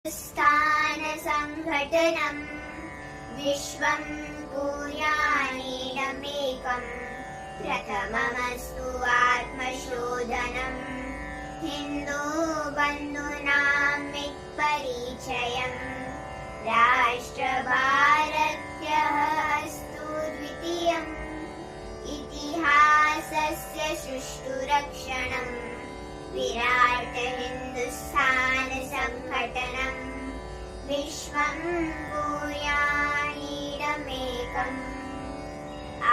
स्थानसङ्घटनं विश्वं कुर्यान्निदमेकं प्रथममस्तु आत्मशोधनं हिन्दू बन्धूनां परिचयं राष्ट्रभारत्यः अस्तु द्वितीयम् इतिहासस्य सुष्ठुरक्षणं विराट हिन्दुस्थान संघटनं विश्वं भूयानीडमेकम्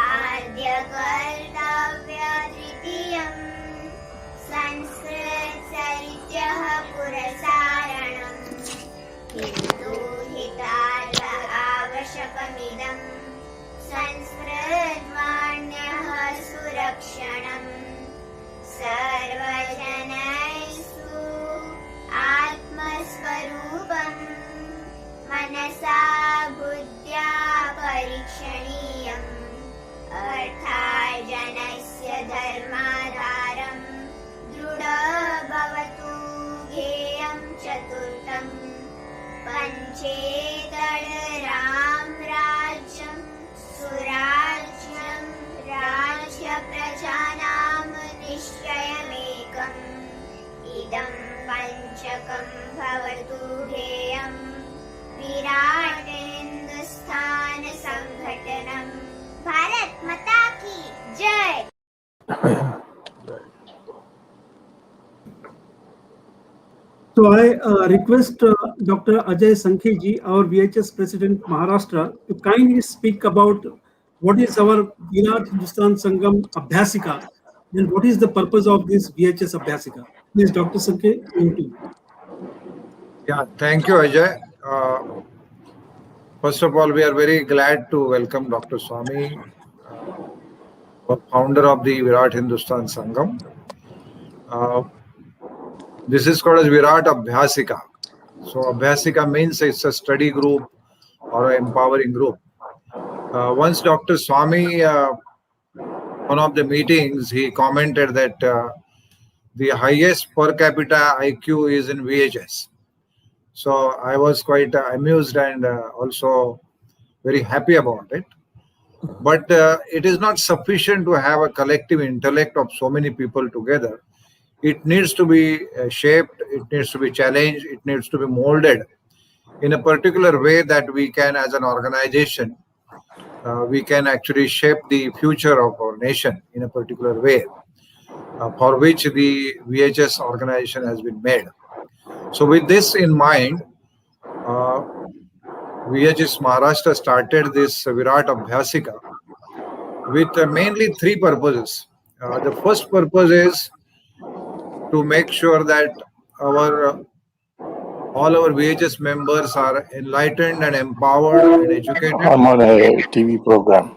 आद्यकर्तव्य तृतीयं संस्कृत साहित्यः पुरसारणं हिन्दूहितार्थ आवश्यकमिदं संस्कृतवाण्यः सुरक्षणम् सर्वजनैस्तु आत्मस्वरूपं मनसा बुद्ध्या परीक्षणीयम् अर्थार्जनस्य धर्माधारं दृढ भवतु ध्येयं चतुर्थं पञ्चेतडराम राज्यं सुराज्यं राज्यप्रजानां निश्चयमेकम् इदं पञ्चकं भवतु ध्येयं विराट हिन्दुस्थान संघटनं भारत माता की जय। So I request Dr. Ajay Sankhe ji, our VHS President Maharashtra, to kindly speak about what is our Virat Hindustan Sangam Abhyasika and what is the purpose of this VHS Abhyasika. Please, Dr. Sankhe, over to you. Yeah, thank you, Ajay. First of all, we are very glad to welcome Dr. Swamy, founder of the Virat Hindustan Sangam. This is called as Virat Abhyasika. So Abhyasika means it's a study group or an empowering group. Once Dr. Swamy, one of the meetings, he commented that the highest per capita IQ is in VHS. So I was quite amused and also very happy about it. But it is not sufficient to have a collective intellect of so many people together. It needs to be shaped, it needs to be challenged, it needs to be molded in a particular way that we can, as an organization, we can actually shape the future of our nation in a particular way, for which the VHS organization has been made. So with this in mind, VHS Maharashtra started this Virat Abhyasika with mainly three purposes. The first purpose is to make sure that all our VHS members are enlightened and empowered and educated. I'm on a TV program.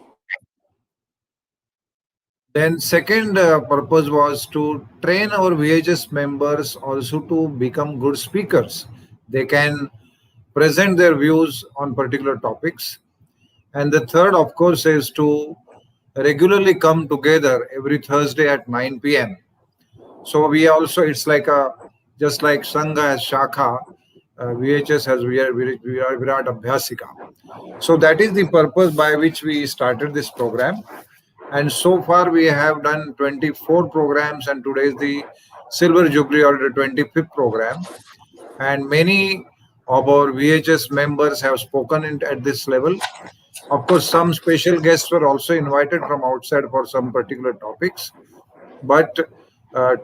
Then second purpose was to train our VHS members also to become good speakers. They can present their views on particular topics. And the third, of course, is to regularly come together every Thursday at 9 p.m. So we also, it's like just like Sangha has Shakha, VHS has Virat Abhyasika. So that is the purpose by which we started this program. And so far we have done 24 programs, and today is the Silver Jubilee or the 25th program. And many of our VHS members have spoken at this level. Of course, some special guests were also invited from outside for some particular topics. But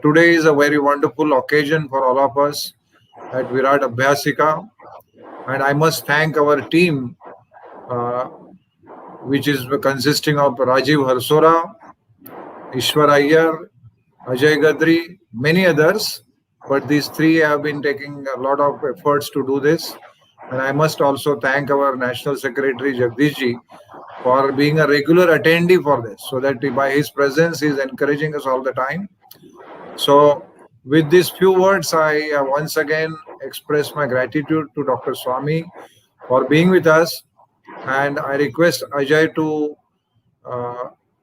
today is a very wonderful occasion for all of us at Virat Abhyasika. And I must thank our team, which is consisting of Rajiv Harsora, Ishwar Iyer, Ajay Gadri, many others. But these three have been taking a lot of efforts to do this. And I must also thank our National Secretary Jagdish ji for being a regular attendee for this, so that by his presence he is encouraging us all the time. So with these few words, I once again express my gratitude to Dr. Swamy for being with us. And I request Ajay to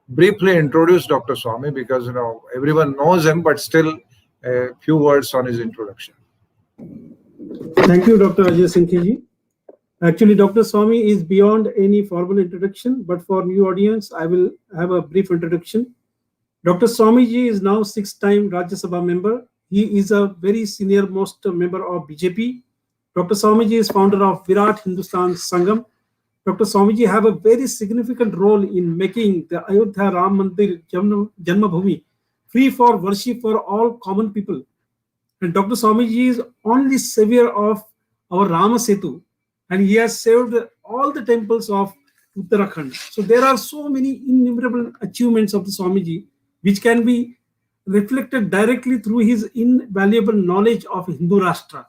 briefly introduce Dr. Swamy, because everyone knows him, but still a few words on his introduction. Thank you, Dr. Ajay Sankhi. Actually, Dr. Swamy is beyond any formal introduction, but for new audience, I will have a brief introduction. Dr. Swamiji is now six-time Rajya Sabha member. He is a very senior most member of BJP. Dr. Swamiji is founder of Virat Hindustan Sangam. Dr. Swamiji have a very significant role in making the Ayodhya Ram Mandir Janmabhoomi free for worship for all common people. And Dr. Swamiji is only savior of our Rama Setu, and he has saved all the temples of Uttarakhand. So there are so many innumerable achievements of the Swamiji which can be reflected directly through his invaluable knowledge of Hindu Rashtra.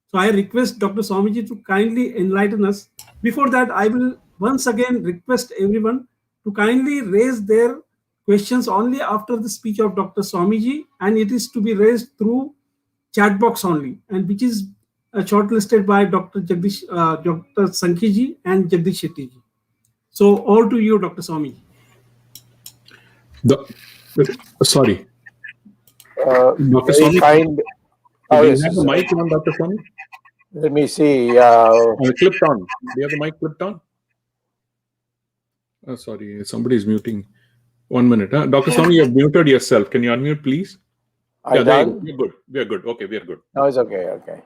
So I request Dr. Swamiji to kindly enlighten us. Before that, I will once again request everyone to kindly raise their questions only after the speech of Dr. Swamiji, and it is to be raised through chat box only, and which is shortlisted by Dr. Dr. Sankhi and Jagdish Shetty ji. So all to you, Dr. Swamy. Sorry. Dr. Very Swamy, kind. do Oh, you yes, have the sorry. mic on, Dr. Swamy? Let me see. Clipped on. Do you have the mic clipped on? Oh, sorry, somebody is muting. 1 minute. Dr. Swamy, you have muted yourself. Can you unmute, please? I there you done? go. We're good. We are good. Okay, we are good. No, it's okay. Okay.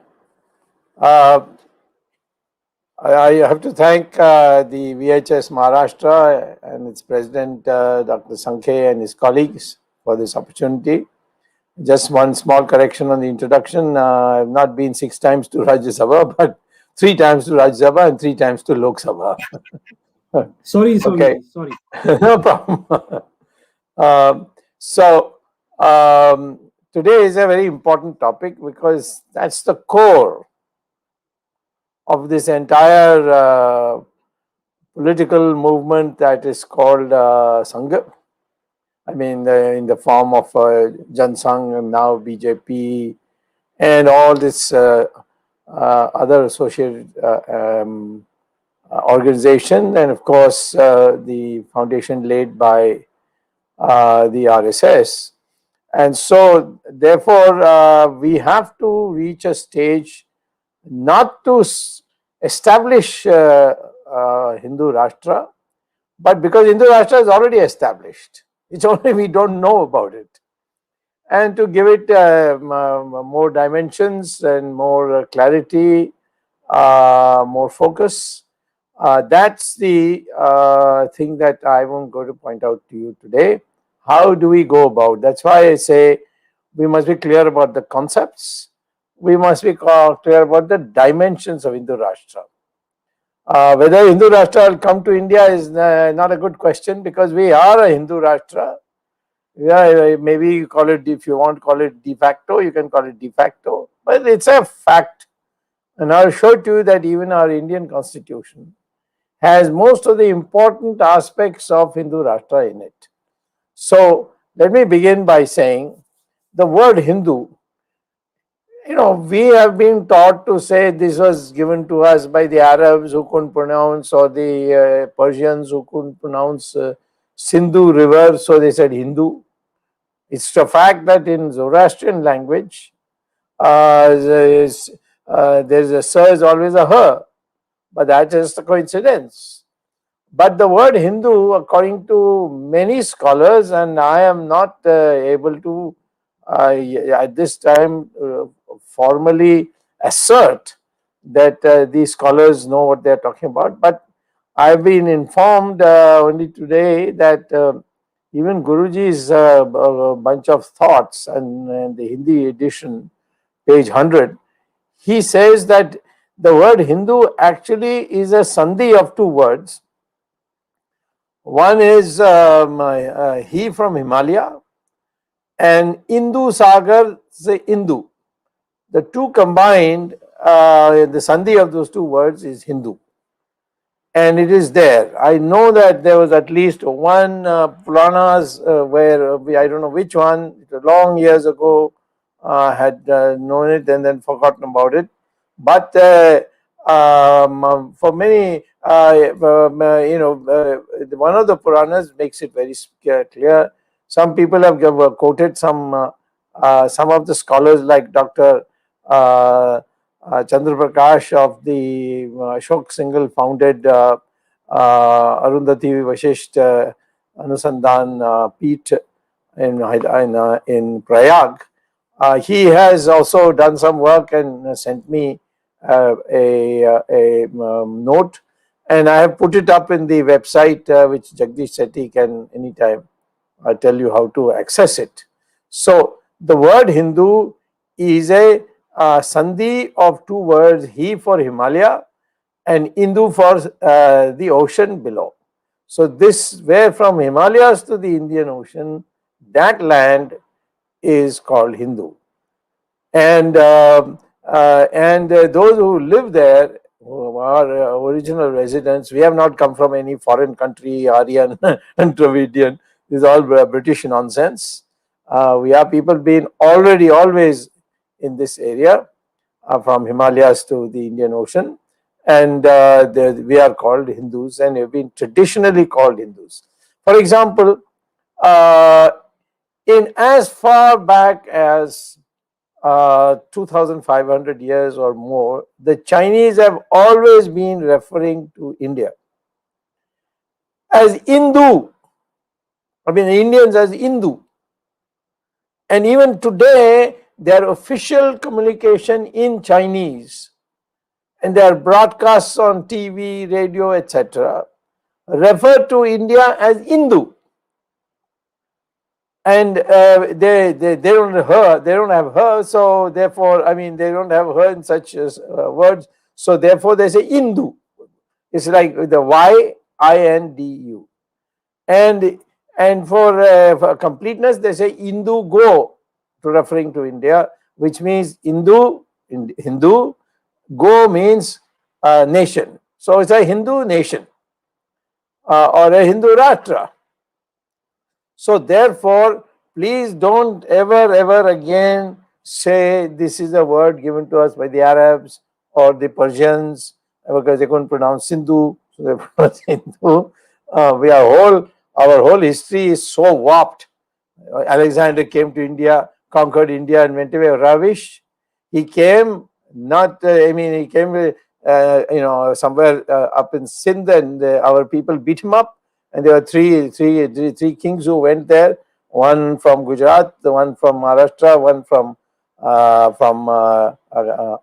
I have to thank the VHS Maharashtra and its president, Dr. Sankhe, and his colleagues for this opportunity. Just one small correction on the introduction. I've not been 6 times to Rajya Sabha, but 3 times to Rajya Sabha and 3 times to Lok Sabha. Sorry, Swamy. Okay. Sorry. No problem. Today is a very important topic because that's the core of this entire political movement that is called Sangha. I mean, in the form of Jan Sangh and now BJP and all this other associated organization, and of course the foundation laid by the RSS. And so therefore we have to reach a stage not to establish Hindu Rashtra, but because Hindu Rashtra is already established. It's only we don't know about it. And to give it more dimensions and more clarity, more focus, that's the thing that I am going to point out to you today. How do we go about? That's why I say we must be clear about the concepts. We must be clear about the dimensions of Hindu Rashtra. Whether Hindu Rashtra will come to India is not a good question, because we are a Hindu Rashtra. Yeah, maybe you call it, if you want to call it de facto, you can call it de facto, but it's a fact. And I'll show to you that even our Indian constitution has most of the important aspects of Hindu Rashtra in it. So let me begin by saying the word Hindu, we have been taught to say this was given to us by the Arabs who couldn't pronounce, or the Persians who couldn't pronounce Sindhu river, so they said Hindu. It's a fact that in Zoroastrian language, there's a sir is always a her, but that's just a coincidence. But the word Hindu, according to many scholars, and I am not able to at this time formally assert that these scholars know what they're talking about, but I've been informed only today that even Guruji's bunch of thoughts and the Hindi edition, page 100, he says that the word Hindu actually is a sandhi of 2 words. One is he from Himalaya, and Indu Sagar, say Indu. The two combined, the sandhi of those 2 words is Hindu. And it is there. I know that there was at least one Puranas where I don't know which one, long years ago, had known it and then forgotten about it. But for many, one of the Puranas makes it very clear. Some people have quoted some of the scholars like Dr. Chandra Prakash of the Ashok Singhal founded Arundhati Vashisht Anusandhan Peeth in Prayag. He has also done some work and sent me a note, and I have put it up in the website, which Jagdish Sethi can anytime tell you how to access it. So the word Hindu is a sandhi of two words, He for Himalaya and Indu for the ocean below. So this, where from Himalayas to the Indian Ocean, that land is called Hindu. And those who live there, who are original residents, we have not come from any foreign country, Aryan and Dravidian. This is all British nonsense. We are people being already always in this area, from Himalayas to the Indian Ocean, and we are called Hindus, and have been traditionally called Hindus. For example, in as far back as 2500 years or more, the Chinese have always been referring to India as Hindu. I mean, the Indians as Hindu. And even today, their official communication in Chinese and their broadcasts on TV, radio, etc., refer to India as Hindu. And they don't have her, so therefore, I mean, they don't have her in such words, so therefore they say Hindu. It's like the YINDU. And for completeness, they say Hindu go, to referring to India, which means Hindu, go means nation. So it's a Hindu nation or a Hindu Rashtra. So therefore, please don't ever again say this is a word given to us by the Arabs or the Persians, because they couldn't pronounce Sindhu, so they pronounced Hindu. Our whole history is so warped. Alexander came to India, conquered India, and went away ravished. He came he came somewhere up in Sindh, and our people beat him up. And there were three kings who went there. One from Gujarat, the one from Maharashtra, one from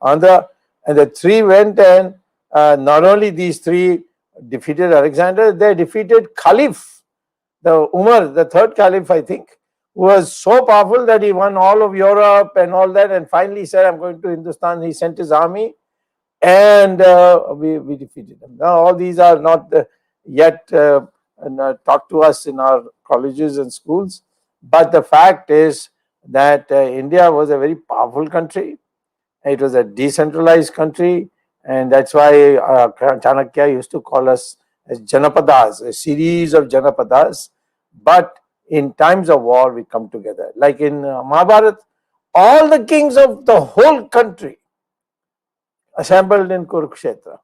Andhra, and the three went, and not only these three defeated Alexander, they defeated Caliph, the Umar, the third Caliph, I think, who was so powerful that he won all of Europe and all that, and finally said, "I'm going to Hindustan." He sent his army, and we defeated them. Now, all these are not yet taught to us in our colleges and schools, but the fact is that India was a very powerful country. It was a decentralized country, and that's why Chanakya used to call us as Janapadas, a series of Janapadas. But in times of war, we come together. Like in Mahabharata, all the kings of the whole country assembled in Kurukshetra,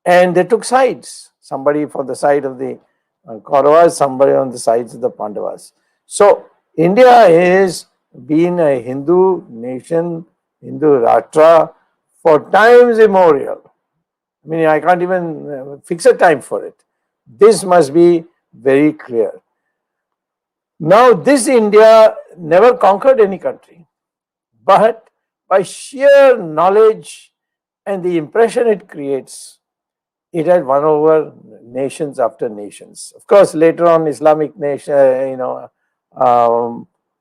and they took sides. Somebody for the side of the Kauravas, somebody on the sides of the Pandavas. So India is been a Hindu nation, Hindu Rashtra, for times immemorial. I mean, I can't even fix a time for it. This must be very clear. Now, this India never conquered any country, but by sheer knowledge and the impression it creates, it had won over nations after nations. Of course, later on, Islamic nation,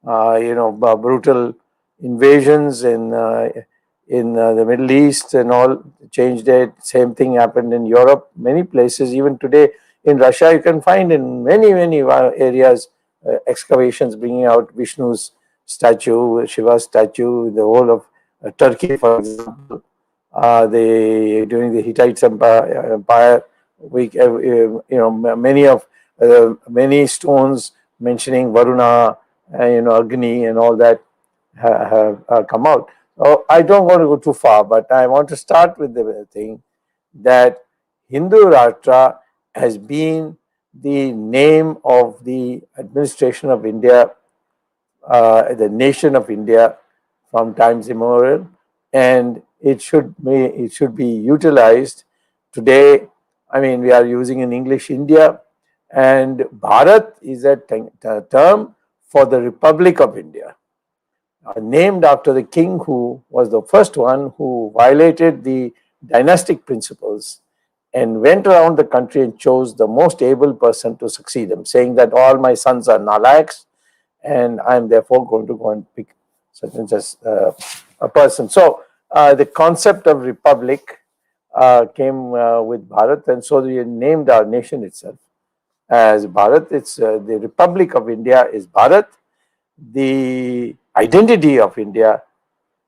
brutal invasions in the Middle East and all changed it. Same thing happened in Europe, many places. Even today in Russia, you can find in many areas excavations bringing out Vishnu's statue, Shiva's statue, the whole of Turkey, for example. During the Hittite Empire, many stones mentioning Varuna, Agni, and all that have come out. So I don't want to go too far, but I want to start with the thing that Hindu Rashtra has been the name of the administration of India, the nation of India, from times immemorial, and it should be utilized. Today, I mean, we are using in English India, and Bharat is a term for the Republic of India, named after the king who was the first one who violated the dynastic principles and went around the country and chose the most able person to succeed him, saying that all my sons are nalayaks, and I am therefore going to go and pick such and such a person. So the concept of republic came with Bharat, and so we named our nation itself as Bharat. It's the Republic of India is Bharat. The identity of India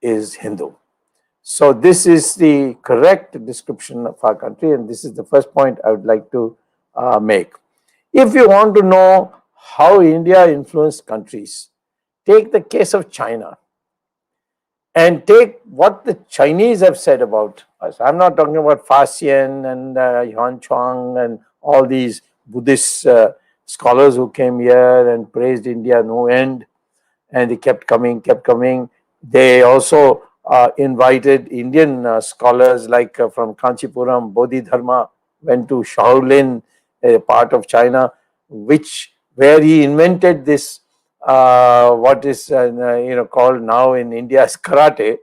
is Hindu. So this is the correct description of our country, and this is the first point I would like to make. If you want to know how India influenced countries, take the case of China and take what the Chinese have said about us. I'm not talking about Faxian and Yuan Chuang and all these Buddhist scholars who came here and praised India no end, and they kept coming. They also invited Indian scholars like from Kanchipuram. Bodhidharma went to Shaolin, a part of China, where he invented this what is called now in India as karate,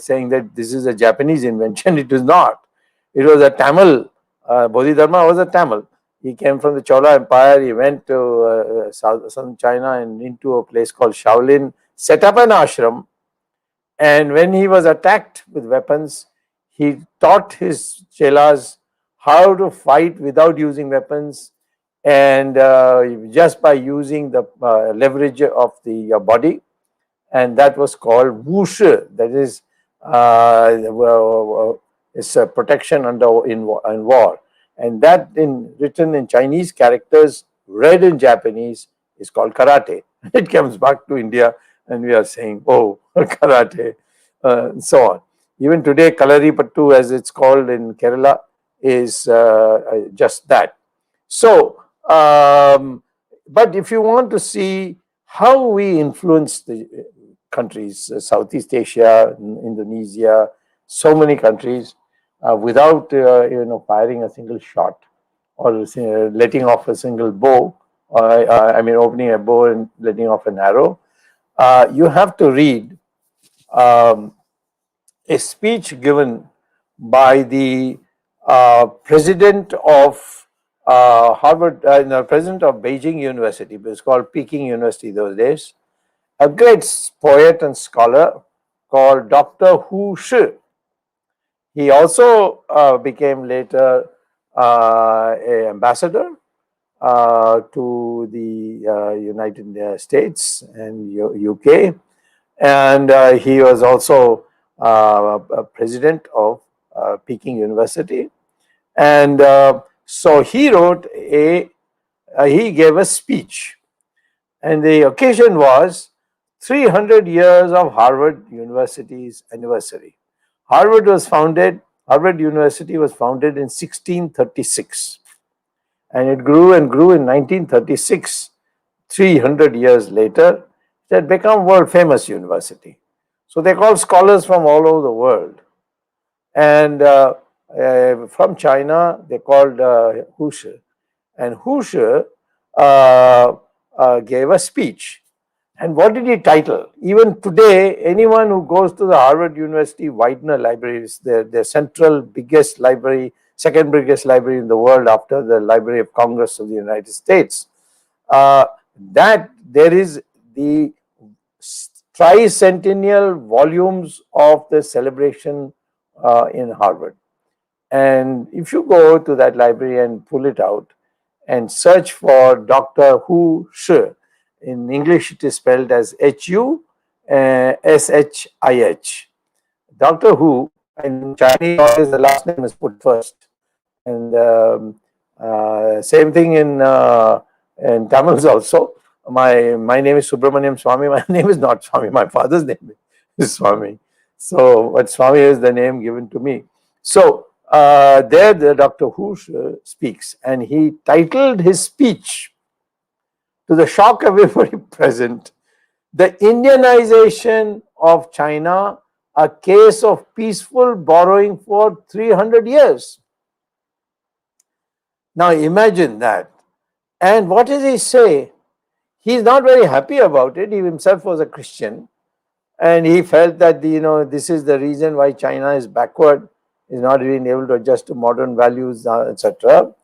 saying that this is a Japanese invention. It is not. It was a Tamil. Bodhidharma was a Tamil. He came from the Chola Empire. He went to southern China and into a place called Shaolin, set up an ashram. And when he was attacked with weapons, he taught his chelas how to fight without using weapons, and just by using the leverage of the body. And that was called wushu. That is it's a protection in war. And that written in Chinese characters, read in Japanese, is called karate. It comes back to India, and we are saying, oh, karate, and so on. Even today, Kalaripattu, as it's called in Kerala, is just that. So, but if you want to see how we influence the countries, Southeast Asia, Indonesia, so many countries, without firing a single shot or letting off a single bow, opening a bow and letting off an arrow, you have to read a speech given by the president of Harvard, president of Beijing University. It was called Peking University those days. A great poet and scholar called Dr. Hu Shi. He also became later an ambassador to the United States and UK, and he was also a president of Peking University. And so he wrote he gave a speech, and the occasion was 300 years of Harvard University's anniversary. Harvard University was founded in 1636, and it grew and grew. In 1936, 300 years later, it had become world famous university. So they called scholars from all over the world, and from China they called Hu Shi, and Hu Shi gave a speech. And what did he title? Even today, anyone who goes to the Harvard University Widener libraries, their central biggest library, second biggest library in the world after the Library of Congress of the United States, that there is the tricentennial volumes of the celebration in Harvard. And if you go to that library and pull it out and search for Dr. Hu Shi, in English it is spelled as H-U-S-H-I-H. Dr. Hu, in Chinese always the last name is put first. And same thing in Tamils also. My name is Subramanian Swamy. My name is not Swamy. My father's name is Swamy. So, but Swamy is the name given to me. So, there the Dr. Hu speaks, and he titled his speech, to the shock of everybody present, "The Indianization of China a case of peaceful borrowing for 300 years. Now imagine that. And what does he say? He's not very happy about it. He himself was a Christian, and he felt that this is the reason why China is backward, is not being able to adjust to modern values, etc.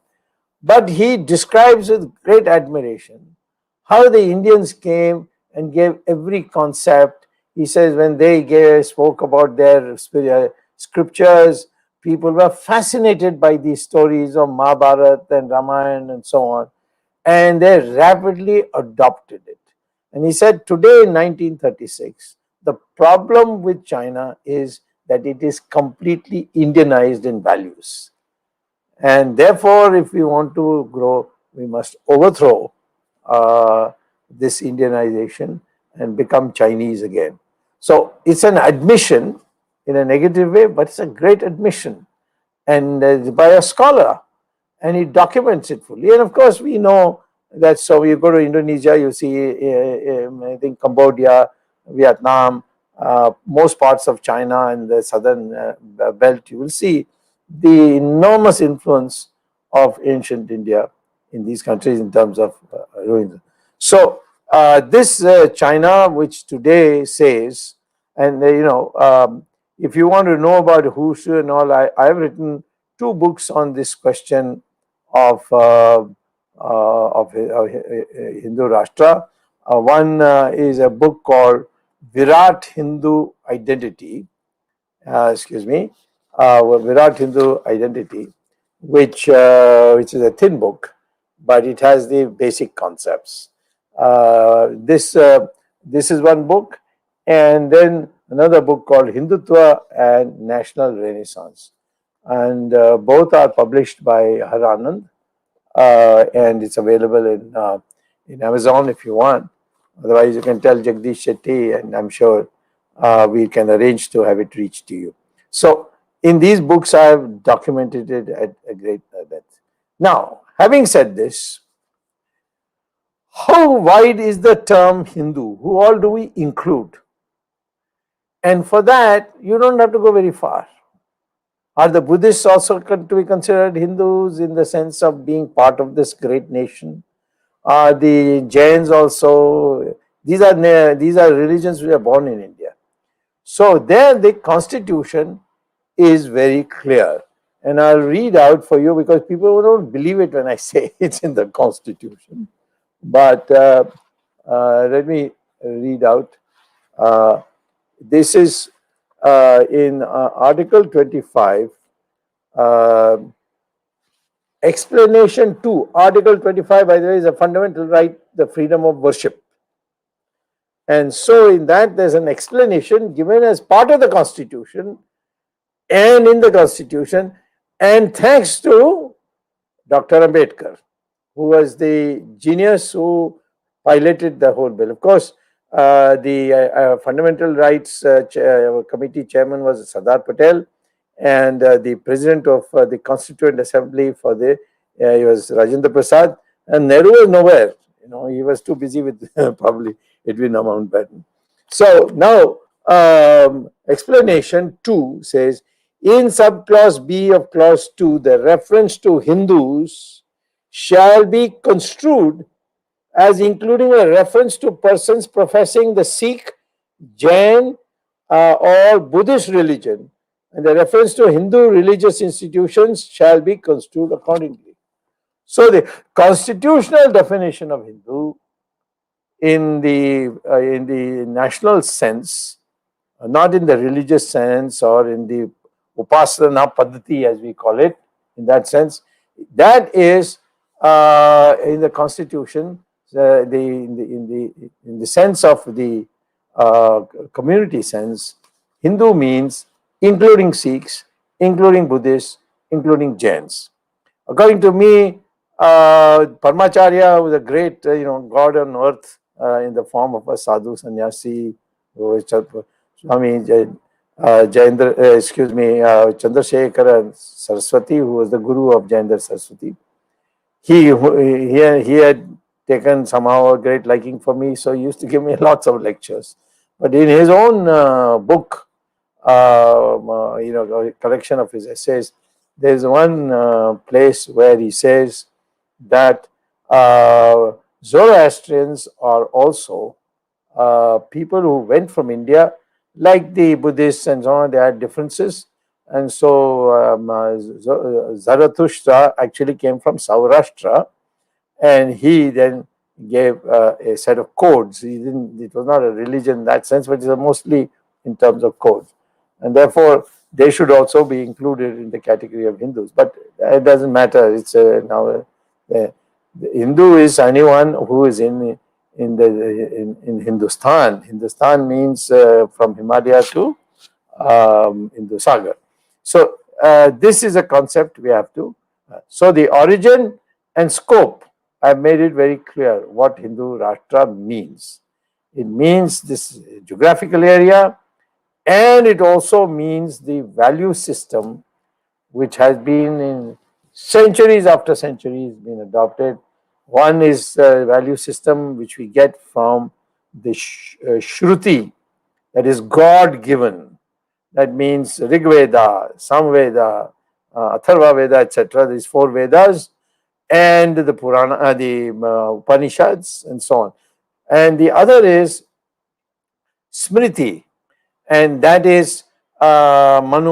But he describes with great admiration how the Indians came and gave every concept. He says when they spoke about their scriptures, people were fascinated by these stories of Mahabharata and Ramayana and so on, and they rapidly adopted it. And he said today in 1936, the problem with China is that it is completely Indianized in values. And therefore, if we want to grow, we must overthrow this Indianization and become Chinese again. So it's an admission in a negative way, but it's a great admission, and by a scholar, and he documents it fully. And of course, we know that. So you go to Indonesia, you see, I think Cambodia, Vietnam, most parts of China and the southern belt, you will see the enormous influence of ancient India in these countries in terms of ruins. So this China, which today says, and if you want to know about Wushu and all, I have written 2 books on this question of Hindu Rashtra. One is a book called Virat Hindu Identity. Virat Hindu Identity, which is a thin book, but it has the basic concepts. This is one book, and then another book called Hindutva and National Renaissance, and both are published by Haranand, and it's available in Amazon if you want. Otherwise, you can tell Jagdish Shetty, and I'm sure we can arrange to have it reach to you. So in these books, I have documented it at a great depth. Now, having said this, how wide is the term Hindu? Who all do we include? And for that, you don't have to go very far. Are the Buddhists also to be considered Hindus in the sense of being part of this great nation? Are the Jains also? These are religions which are born in India. So there the constitution is very clear. And I'll read out for you, because people don't believe it when I say it's in the constitution. But let me read out. This is in Article 25, explanation 2. Article 25, by the way, is a fundamental right, the freedom of worship. And so in that, there's an explanation given as part of the Constitution and in the Constitution, and thanks to Dr. Ambedkar, who was the genius who piloted the whole bill. Of course, the Fundamental Rights Committee chairman was Sardar Patel, and the president of the Constituent Assembly for he was Rajendra Prasad, and Nehru was nowhere. He was too busy with probably Edwin Mountbatten. So now, explanation 2 says, in subclause B of clause 2, the reference to Hindus shall be construed as including a reference to persons professing the Sikh, Jain, or Buddhist religion, and the reference to Hindu religious institutions shall be construed accordingly. So the constitutional definition of Hindu in the national sense, not in the religious sense or in the upasana paddhati as we call it, in that sense, that is in the constitution, in the sense of the community sense, Hindu means including Sikhs, including Buddhists, including Jains. According to me, Parmacharya was a great god on earth in the form of a sadhu sannyasi, Swami Chandrasekhara Saraswati, who was the guru of Jayendra Saraswati. He had taken somehow a great liking for me, so he used to give me lots of lectures. But in his own book, collection of his essays, there is one place where he says that Zoroastrians are also people who went from India, like the Buddhists and so on. They had differences, and so Zarathustra actually came from Saurashtra, and he then gave a set of codes. He didn't. It was not a religion in that sense, but it was mostly in terms of codes, and therefore they should also be included in the category of Hindus. But it doesn't matter. It's now the Hindu is anyone who is in Hindustan. Hindustan means from Himalaya to Hindu Sagar. So this is a concept we have to. So the origin and scope, I've made it very clear what Hindu Rashtra means. It means this geographical area, and it also means the value system which has been in centuries after centuries been adopted. One is the value system which we get from the Shruti, that is God given. That means Rig Veda, Samveda, Atharva Veda, etc. These 4 Vedas, and the Purana, the Upanishads, and so on. And the other is Smriti, and that is Manu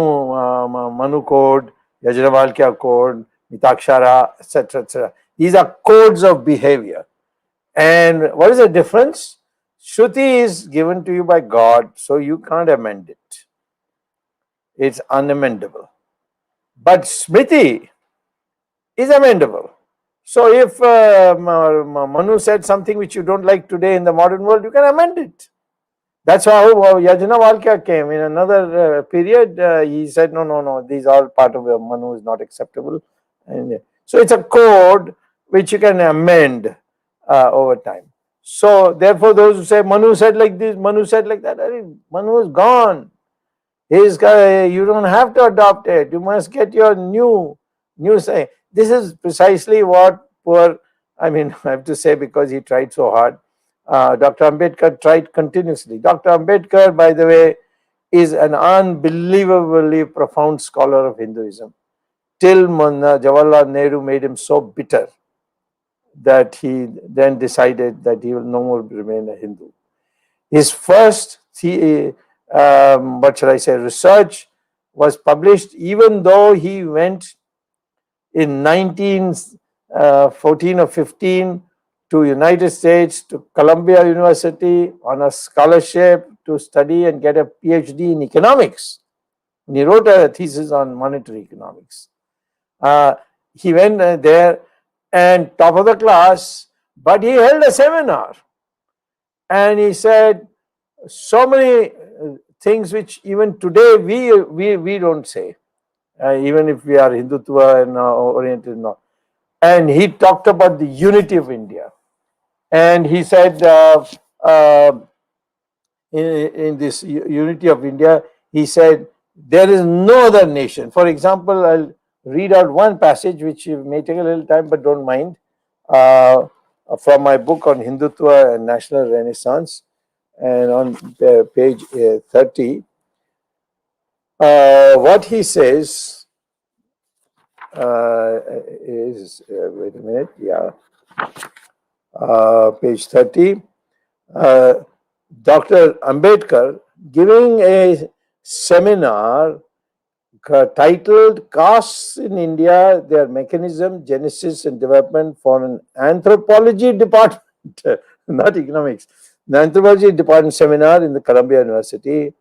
code, Yajnavalkya code, Mitakshara, etc., etc. These are codes of behavior. And what is the difference? Shruti is given to you by God, so you can't amend it. It's unamendable. But Smriti is amendable. So if Manu said something which you don't like today in the modern world, you can amend it. That's how Yajnavalkya came. In another period, he said, no, these are part of Manu is not acceptable. And so it's a code which you can amend over time. So therefore, those who say Manu said like this, Manu said like that, Manu is gone. You don't have to adopt it. You must get your new say. This is precisely what I have to say, because he tried so hard. Dr. Ambedkar tried continuously. Dr. Ambedkar, by the way, is an unbelievably profound scholar of Hinduism. Till Jawaharlal Nehru made him so bitter that he then decided that he will no more remain a Hindu. His first, research was published even though he went in 1914 or 15 to United States, to Columbia University on a scholarship to study and get a PhD in economics. And he wrote a thesis on monetary economics. He went there and top of the class, but he held a seminar and he said so many things which even today we don't say, even if we are Hindutva and oriented. And he talked about the unity of India. And he said, in this unity of India, he said, there is no other nation. For example, I'll read out one passage which may take a little time, but don't mind, from my book on Hindutva and National Renaissance, and on page 30. What he says is, wait a minute, page 30. Dr. Ambedkar giving a seminar titled Castes in India, Their Mechanism, Genesis and Development, for an anthropology department, not economics, the anthropology department seminar in the Columbia University.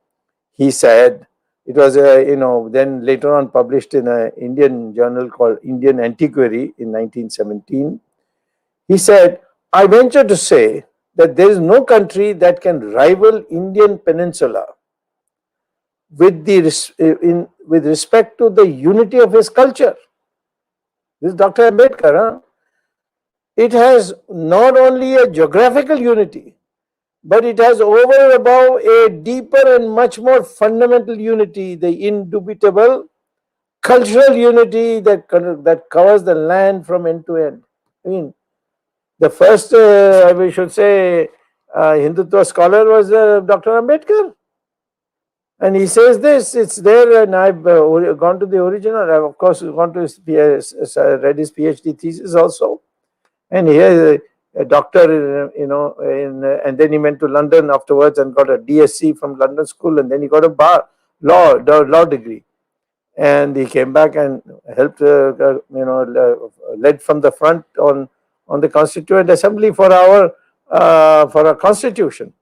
He said, it was then later on published in an Indian journal called Indian Antiquary in 1917. He said, I venture to say that there is no country that can rival Indian peninsula with respect to the unity of his culture. This is Dr. Ambedkar. It has not only a geographical unity, but it has over and above a deeper and much more fundamental unity, the indubitable cultural unity that covers the land from end to end. The first, we should say, Hindutva scholar was Dr. Ambedkar. And he says this, it's there, and I've gone to the original. I've of course gone to his read his PhD thesis also. And here a doctor, and then he went to London afterwards and got a DSc from London School, and then he got a law degree. And he came back and helped, led from the front on the Constituent Assembly for our constitution.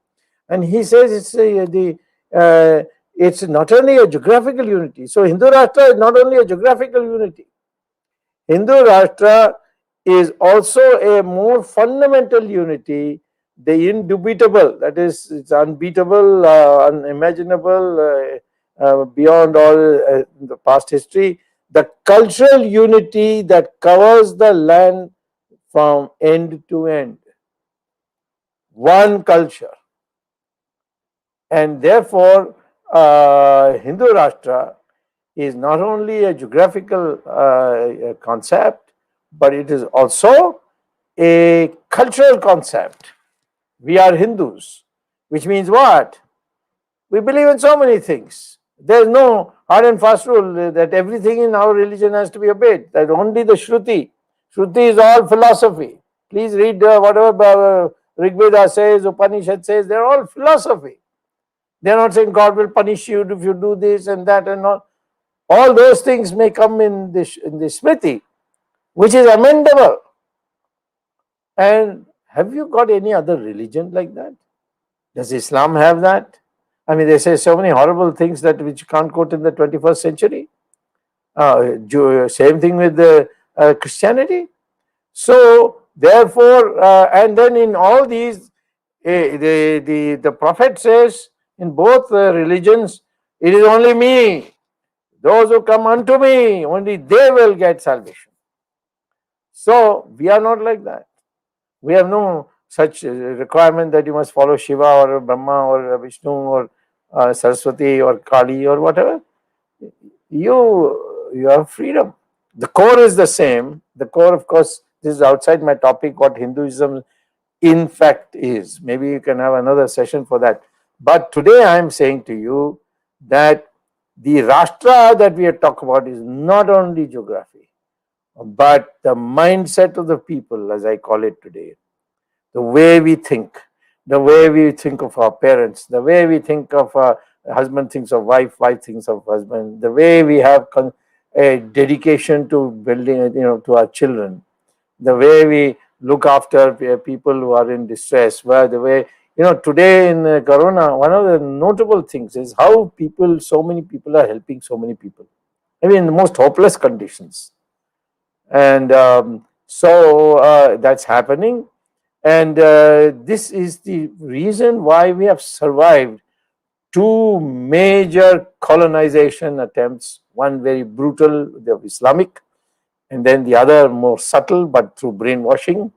And he says it's not only a geographical unity. So Hindu Rashtra is not only a geographical unity. Hindu Rashtra is also a more fundamental unity, the indubitable, that is, it's unbeatable, unimaginable, beyond all the past history, the cultural unity that covers the land from end to end. One culture. And therefore, Hindu Rashtra is not only a geographical concept, but it is also a cultural concept. We are Hindus, which means what? We believe in so many things. There is no hard and fast rule that everything in our religion has to be obeyed. That only the Shruti. Shruti is all philosophy. Please read whatever Rig Veda says, Upanishad says, they are all philosophy. They are not saying God will punish you if you do this and that and all. All those things may come in the Smriti, which is amendable. And have you got any other religion like that? Does Islam have that? I mean, they say so many horrible things that which you can't quote in the 21st century. Same thing with the Christianity. So therefore, and then in all these, the Prophet says in both religions, it is only me. Those who come unto me, only they will get salvation. So we are not like that. We have no such requirement that you must follow Shiva or Brahma or Vishnu or Saraswati or Kali or whatever. You have freedom. The core is the same. The core, of course, this is outside my topic, what Hinduism in fact is. Maybe you can have another session for that. But today I am saying to you that the Rashtra that we are talking about is not only geography, but the mindset of the people, as I call it today. The way we think of our parents, the way we think of husband thinks of wife, wife thinks of husband, the way we have a dedication to building, to our children, the way we look after people who are in distress, where the way, today in Corona, one of the notable things is how so many people are helping so many people. I mean, in the most hopeless conditions. And so that's happening. And this is the reason why we have survived two major colonization attempts, one very brutal, the Islamic, and then the other more subtle but through brainwashing,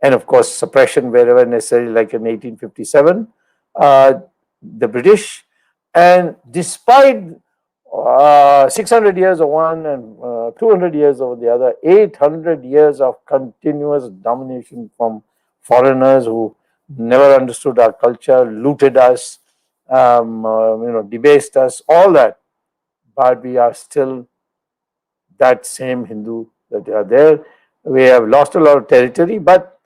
and of course suppression wherever necessary, like in 1857, the British. And despite 600 years of one and 200 years of the other, 800 years of continuous domination from foreigners who never understood our culture, looted us, debased us, all that. But we are still that same Hindu that are there. We have lost a lot of territory, but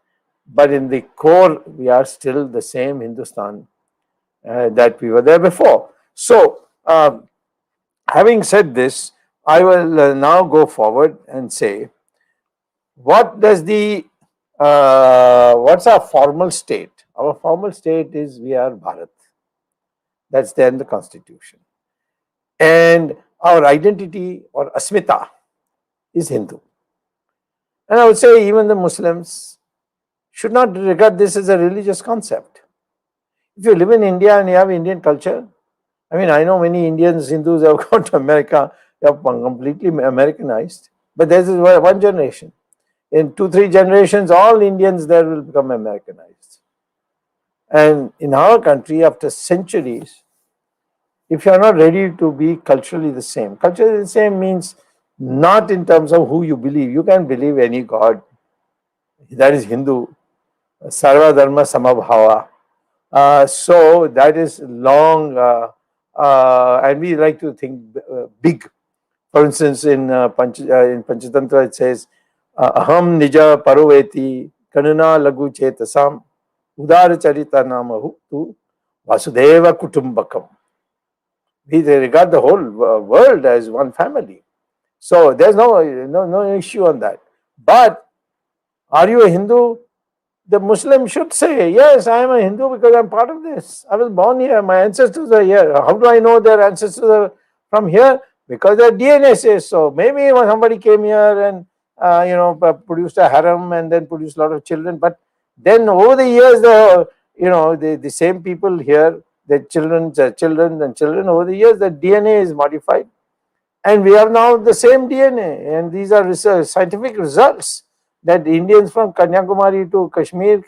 in the core, we are still the same Hindustan that we were there before. So, having said this, I will now go forward and say, what does what's our formal state? Our formal state is we are Bharat. That's there in the Constitution. And our identity or Asmita is Hindu. And I would say even the Muslims should not regard this as a religious concept. If you live in India and you have Indian culture, I mean, I know many Indians, Hindus have gone to America, they are completely Americanized. But there is one generation. In 2-3 generations, all Indians there will become Americanized. And in our country, after centuries, if you are not ready to be culturally the same means not in terms of who you believe. You can believe any god. That is Hindu. Sarva Dharma Samabhava. So that is long and we like to think big. For instance, in Panchatantra it says, Aham nija paroveti kanuna lagu chetasam udara charita namahu tu vasudeva kutumbakam. They regard the whole world as one family. So there's no issue on that. But are you a Hindu? The Muslim should say, yes, I am a Hindu because I'm part of this. I was born here. My ancestors are here. How do I know their ancestors are from here? Because their DNA says so. Maybe somebody came here and produced a harem and then produced a lot of children. But then over the years, the same people here, their children and children, over the years, the DNA is modified. And we have now the same DNA. And these are scientific results that Indians from Kanyakumari to Kashmir,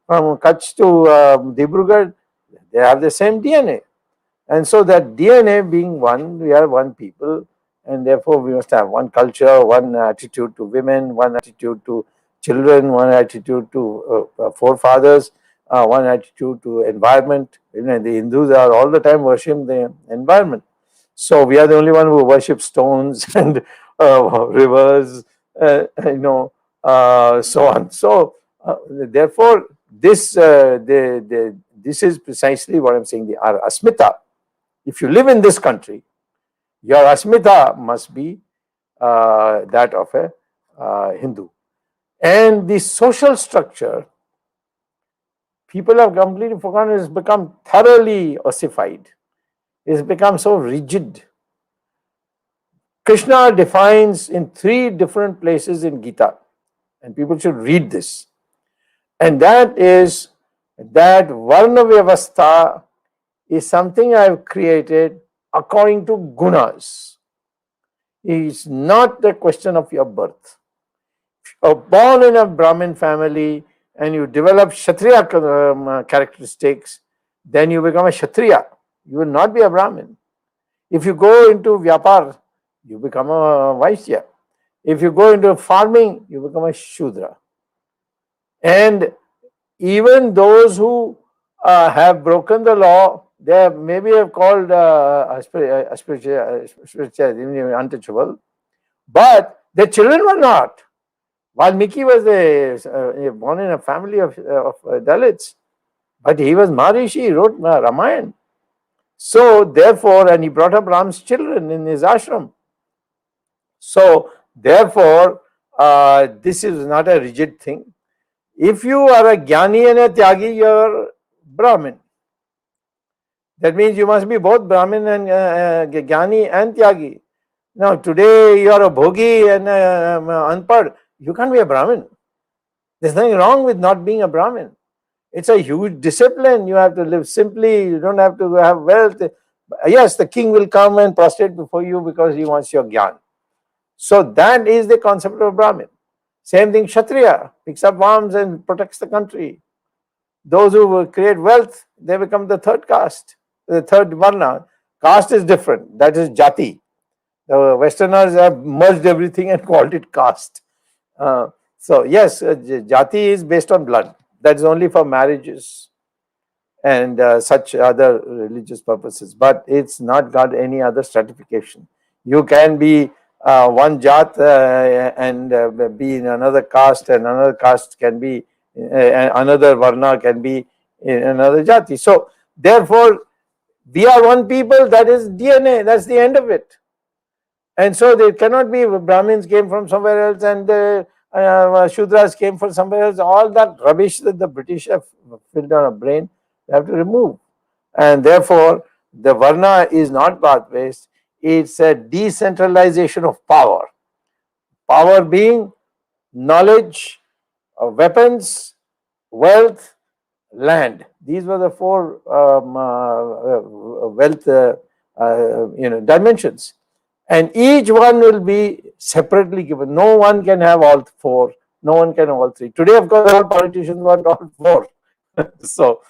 from Kutch to Dibrugarh, they have the same DNA. And so that DNA being one, we are one people, and therefore we must have one culture, one attitude to women, one attitude to children, one attitude to forefathers, one attitude to environment. The Hindus are all the time worshipping the environment. So we are the only one who worship stones and rivers, so on. So therefore, this is precisely what I'm saying. Our asmita. If you live in this country, your asmita must be that of a Hindu. And the social structure, people have completely forgotten. It's become thoroughly ossified. It's become so rigid. Krishna defines in 3 different places in Gita, and people should read this. And that is that Varna Vyavastha is something I have created according to gunas. It's not the question of your birth. If you're born in a Brahmin family and you develop Kshatriya characteristics, then you become a Kshatriya. You will not be a Brahmin. If you go into Vyapar, you become a Vaishya. If you go into farming, you become a Shudra. And even those who have broken the law, they maybe have called untouchable, but their children were not. Valmiki was born in a family of Dalits, but he was Maharishi, he wrote Ramayana. So therefore, and he brought up Ram's children in his ashram. So therefore, this is not a rigid thing. If you are a Jnani and a Tyagi, you are Brahmin. That means you must be both Brahmin and Jnani and Tyagi. Now today you are a Bhogi and Anpad. You can't be a Brahmin. There's nothing wrong with not being a Brahmin. It's a huge discipline. You have to live simply. You don't have to have wealth. Yes, the king will come and prostrate before you because he wants your Gyan. So that is the concept of Brahmin. Same thing, Kshatriya picks up arms and protects the country. Those who create wealth, they become the third caste, the third varna. Caste is different. That is jati. The Westerners have merged everything and called it caste. So yes, jati is based on blood. That is only for marriages and such other religious purposes. But it's not got any other stratification. You can be one jat and be in another caste, and another caste can be another varna can be in another jati. So therefore, we are one people. That is DNA. That's the end of it. And so there cannot be Brahmins came from somewhere else and Shudras came from somewhere else. All that rubbish that the British have filled on our brain, they have to remove. And therefore, the varna is not path-based. It's a decentralization of power. Power being knowledge, weapons, wealth, land. These were the 4 wealth dimensions. And each one will be separately given. No one can have all 4. No one can have all 3. Today, of course, all politicians want all 4. So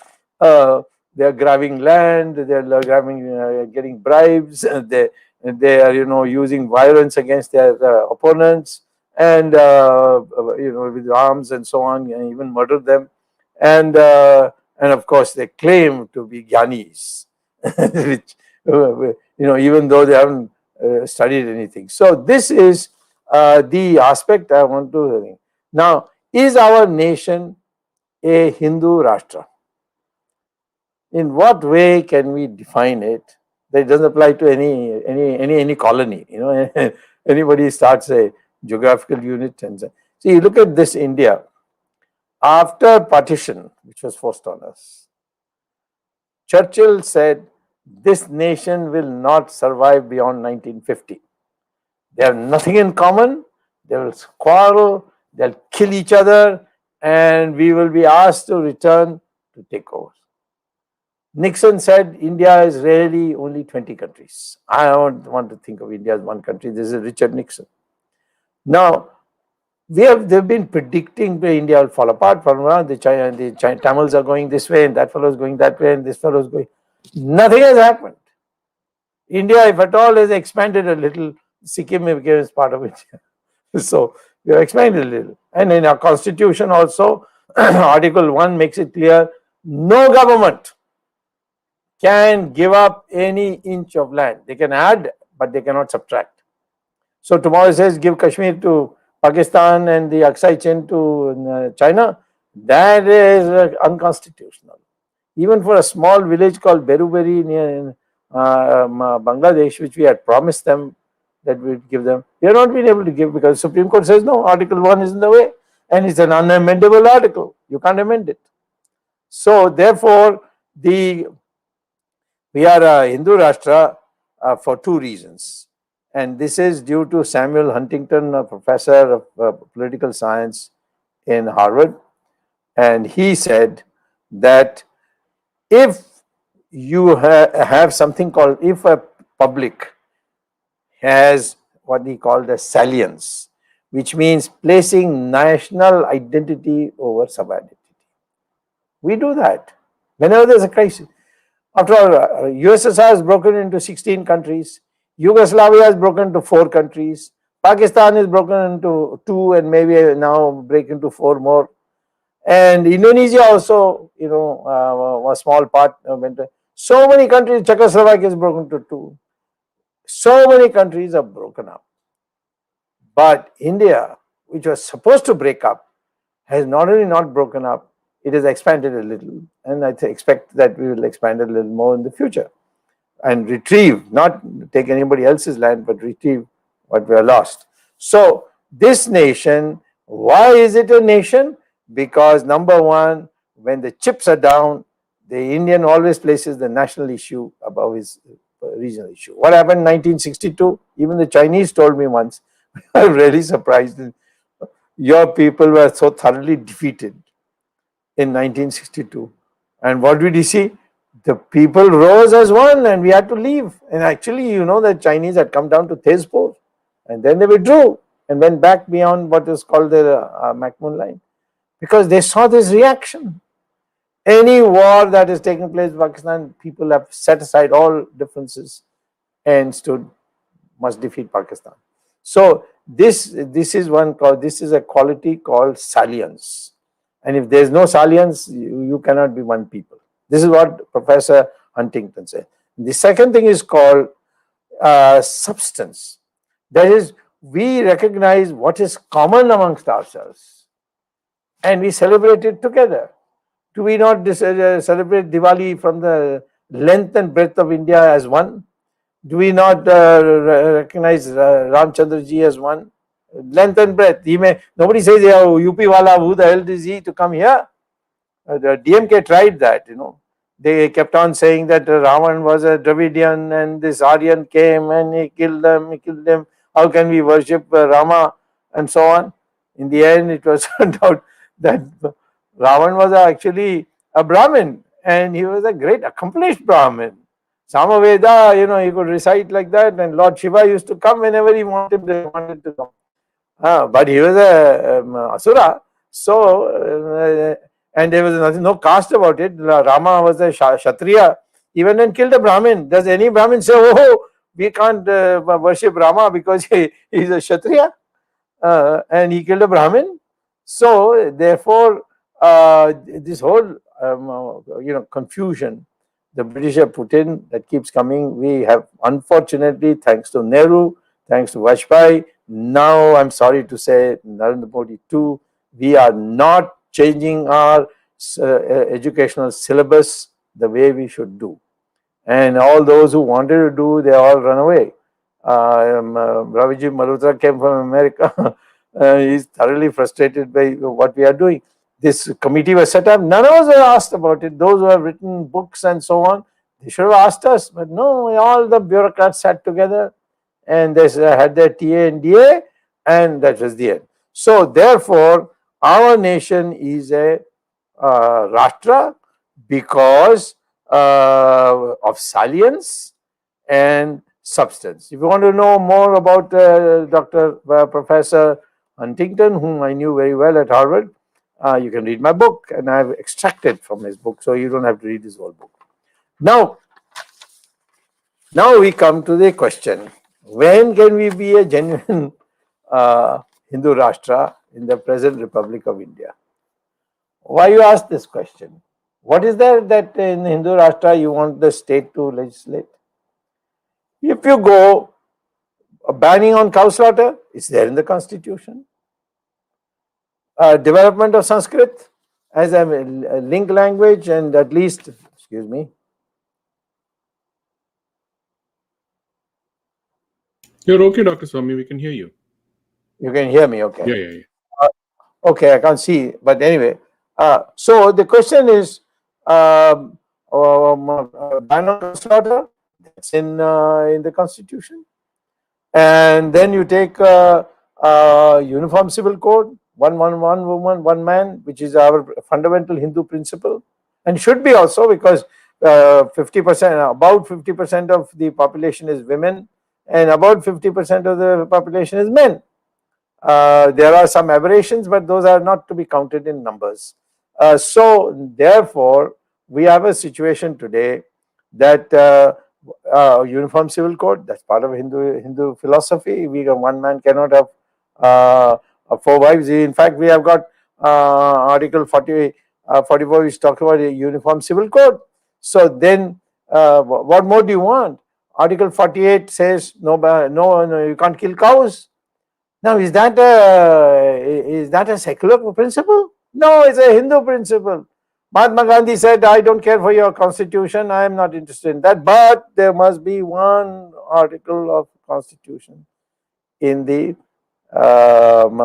they are grabbing land. They are grabbing, getting bribes. They are using violence against their opponents, and with arms and so on, and even murder them. And of course, they claim to be Jnanis, even though they haven't studied anything. So this is the aspect I want to. Now, is our nation a Hindu Rashtra? In what way can we define it? That it doesn't apply to any colony. Anybody starts a geographical unit and say, see, look at this India. After partition, which was forced on us, Churchill said, this nation will not survive beyond 1950. They have nothing in common. They will quarrel. They'll kill each other, and we will be asked to return to take over. Nixon said India is really only 20 countries. I don't want to think of India as one country. This is Richard Nixon. Now, they've been predicting that India will fall apart. The Tamils are going this way, and that fellow is going that way, and this fellow is going. Nothing has happened. India, if at all, has expanded a little. Sikkim became part of India. So we have expanded a little. And in our constitution also, Article 1 makes it clear, no government can give up any inch of land. They can add, but they cannot subtract. So tomorrow it says give Kashmir to Pakistan and the Aksai Chin to China. That is unconstitutional. Even for a small village called Beruberi near Bangladesh, which we had promised them that we would give them, we have not been able to give because the Supreme Court says no, Article 1 is in the way and it's an unamendable article. You can't amend it. So therefore, we are a Hindu Rashtra for two reasons. And this is due to Samuel Huntington, a professor of political science in Harvard. And he said that if you have something called, if a public has what he called a salience, which means placing national identity over sub-identity. We do that whenever there's a crisis. After all, USSR has broken into 16 countries. Yugoslavia has broken into 4 countries. Pakistan is broken into 2 and maybe now break into 4 more. And Indonesia also, a small part. So many countries, Czechoslovakia is broken to 2. So many countries are broken up. But India, which was supposed to break up, has not only not broken up, it has expanded a little. And I expect that we will expand a little more in the future and retrieve, not take anybody else's land, but retrieve what we have lost. So this nation, why is it a nation? Because number one, when the chips are down, the Indian always places the national issue above his regional issue. What happened in 1962? Even the Chinese told me once, I'm really surprised. Your people were so thoroughly defeated in 1962. And what did you see? The people rose as one and we had to leave. And actually, the Chinese had come down to Tezpur and then they withdrew and went back beyond what is called the Macmoon line because they saw this reaction. Any war that is taking place in Pakistan, people have set aside all differences and must defeat Pakistan. So this is a quality called salience. And if there is no salience, you cannot be one people. This is what Professor Huntington said. The second thing is called substance. That is, we recognize what is common amongst ourselves and we celebrate it together. Do we not celebrate Diwali from the length and breadth of India as one? Do we not recognize Ramchandra ji as one? Length and breadth. Nobody says, UP wala, who the hell is he to come here? The DMK tried that, They kept on saying that Ravan was a Dravidian and this Aryan came and he killed them. How can we worship Rama? And so on. In the end, it was turned out that Ravan was actually a Brahmin and he was a great accomplished Brahmin. Samaveda, he could recite like that and Lord Shiva used to come whenever he wanted to come. But he was a Asura. So, and there was no caste about it. Rama was a Kshatriya. He went and killed a Brahmin. Does any Brahmin say, we can't worship Rama because he's a Kshatriya and he killed a Brahmin? So, therefore, this whole confusion the British have put in that keeps coming. We have, unfortunately, thanks to Nehru, thanks to Vajpayee, now I'm sorry to say, Narendra Modi too, we are not changing our educational syllabus the way we should do. And all those who wanted to do, they all run away. Raviji Malhotra came from America. He's thoroughly frustrated by what we are doing. This committee was set up. None of us were asked about it. Those who have written books and so on, they should have asked us. But no, all the bureaucrats sat together and they had their TA and DA, and that was the end. So therefore, our nation is a Rashtra because of salience and substance. If you want to know more about Professor Huntington, whom I knew very well at Harvard, you can read my book, and I've extracted from his book, so you don't have to read his whole book. Now we come to the question: when can we be a genuine Hindu Rashtra in the present Republic of India? Why you ask this question? What is there that in Hindu Rashtra you want the state to legislate? If you go banning on cow slaughter, it's there in the constitution. Development of Sanskrit as a link language, and at least, excuse me. You're okay, Dr. Swamy. We can hear you. You can hear me, okay? Yeah. Okay, I can't see, but anyway. So the question is, ban on slaughter, that's in the constitution, and then you take uniform civil code, one woman, one man, which is our fundamental Hindu principle, and should be also, because 50%, about 50% of the population is women, and about 50% of the population is men. There are some aberrations, but those are not to be counted in numbers. So therefore, we have a situation today that uniform civil code, that's part of Hindu philosophy. One man cannot have 4 wives. In fact, we have got Article 44, which talks about a uniform civil code. So then, what more do you want? Article 48 says no, you can't kill cows. Now, is that a secular principle? No, it's a Hindu principle. Mahatma Gandhi said, I don't care for your constitution, I am not interested in that, but there must be one article of constitution in the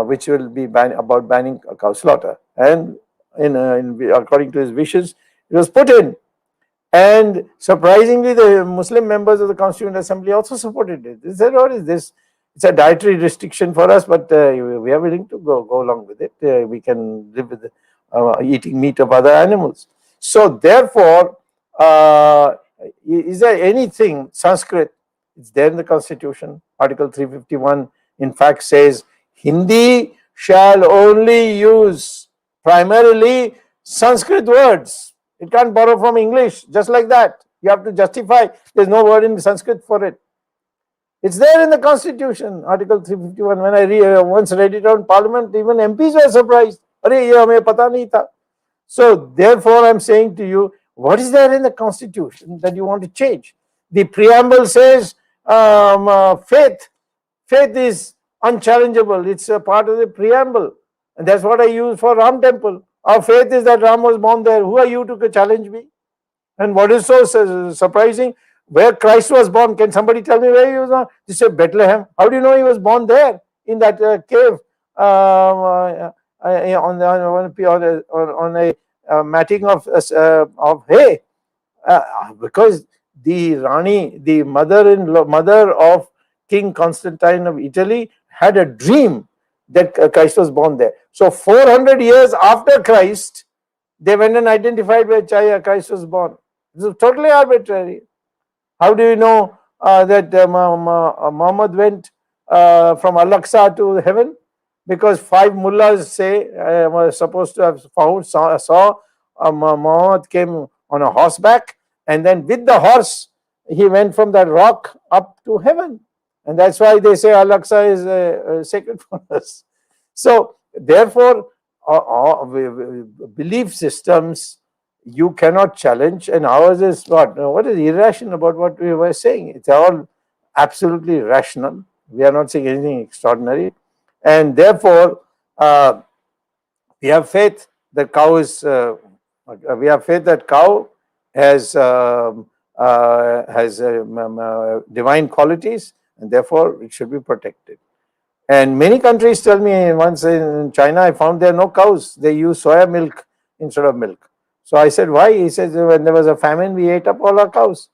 which will be about banning cow slaughter, and according to his wishes, it was put in. And surprisingly, the Muslim members of the Constituent Assembly also supported it. They said, what is this? It's a dietary restriction for us, but we are willing to go along with it. We can live with eating meat of other animals. So therefore, is there anything, Sanskrit, it's there in the Constitution. Article 351, in fact, says Hindi shall only use primarily Sanskrit words. It can't borrow from English, just like that. You have to justify. There's no word in Sanskrit for it. It's there in the Constitution, Article 351. When I once read it out in Parliament, even MPs were surprised. So therefore, I'm saying to you, what is there in the Constitution that you want to change? The preamble says faith is unchallengeable. It's a part of the preamble, and that's what I use for Ram Temple. Our faith is that Ram was born there. Who are you to challenge me? And what is so surprising, where Christ was born, can somebody tell me where he was born? This is Bethlehem. How do you know he was born there in that cave on a matting of hay? Because the Rani, the mother of King Constantine of Italy, had a dream that Christ was born there. So 400 years after Christ, they went and identified where Christ was born. This is totally arbitrary. How do you know that Muhammad went from Al-Aqsa to heaven? Because 5 mullahs say were supposed to have saw Muhammad came on a horseback, and then with the horse he went from that rock up to heaven. And that's why they say Al-Aqsa is sacred for us. So therefore, belief systems you cannot challenge, and ours is what? What is irrational about what we were saying? It's all absolutely rational. We are not saying anything extraordinary, and therefore we have faith that cow is. We have faith that cow has divine qualities, and therefore it should be protected. And many countries tell me, once in China, I found there are no cows. They use soya milk instead of milk. So I said, why? He says, when there was a famine, we ate up all our cows.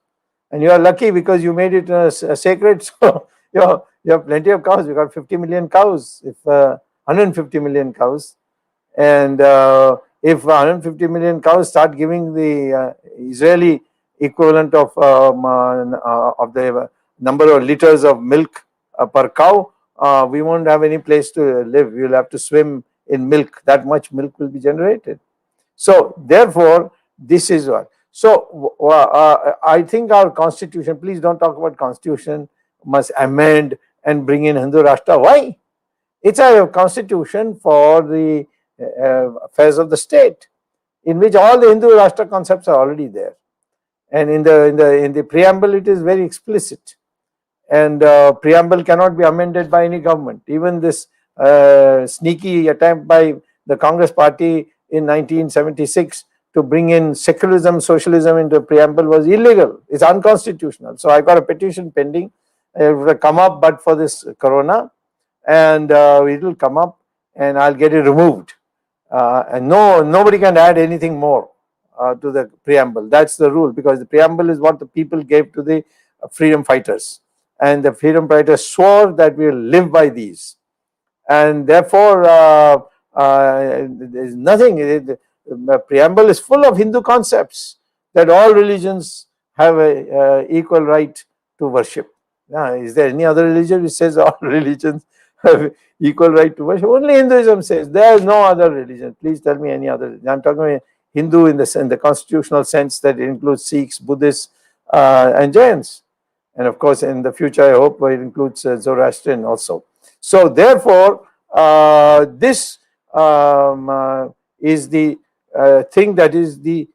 And you are lucky because you made it sacred. So you have plenty of cows. We got 50 million cows, if 150 million cows. And if 150 million cows start giving the Israeli equivalent of the number of liters of milk per cow, we won't have any place to live. We will have to swim in milk. That much milk will be generated. So therefore, this is what. So I think our constitution, please don't talk about constitution, must amend and bring in Hindu Rashtra. Why? It's a constitution for the affairs of the state, in which all the Hindu Rashtra concepts are already there. And in the preamble, it is very explicit. And preamble cannot be amended by any government. Even this sneaky attempt by the Congress party in 1976 to bring in secularism, socialism into preamble was illegal. It's unconstitutional. So I got a petition pending. It would have come up but for this corona, and it will come up, and I'll get it removed. And nobody can add anything more to the preamble. That's the rule, because the preamble is what the people gave to the freedom fighters. And the freedom fighters swore that we will live by these. And therefore, there is nothing. The preamble is full of Hindu concepts that all religions have an equal right to worship. Now, is there any other religion which says all religions have equal right to worship? Only Hinduism says. There is no other religion. Please tell me any other. I'm talking about Hindu in the constitutional sense that includes Sikhs, Buddhists, and Jains. And of course, in the future, I hope it includes Zoroastrian also. So therefore, this is the thing that is the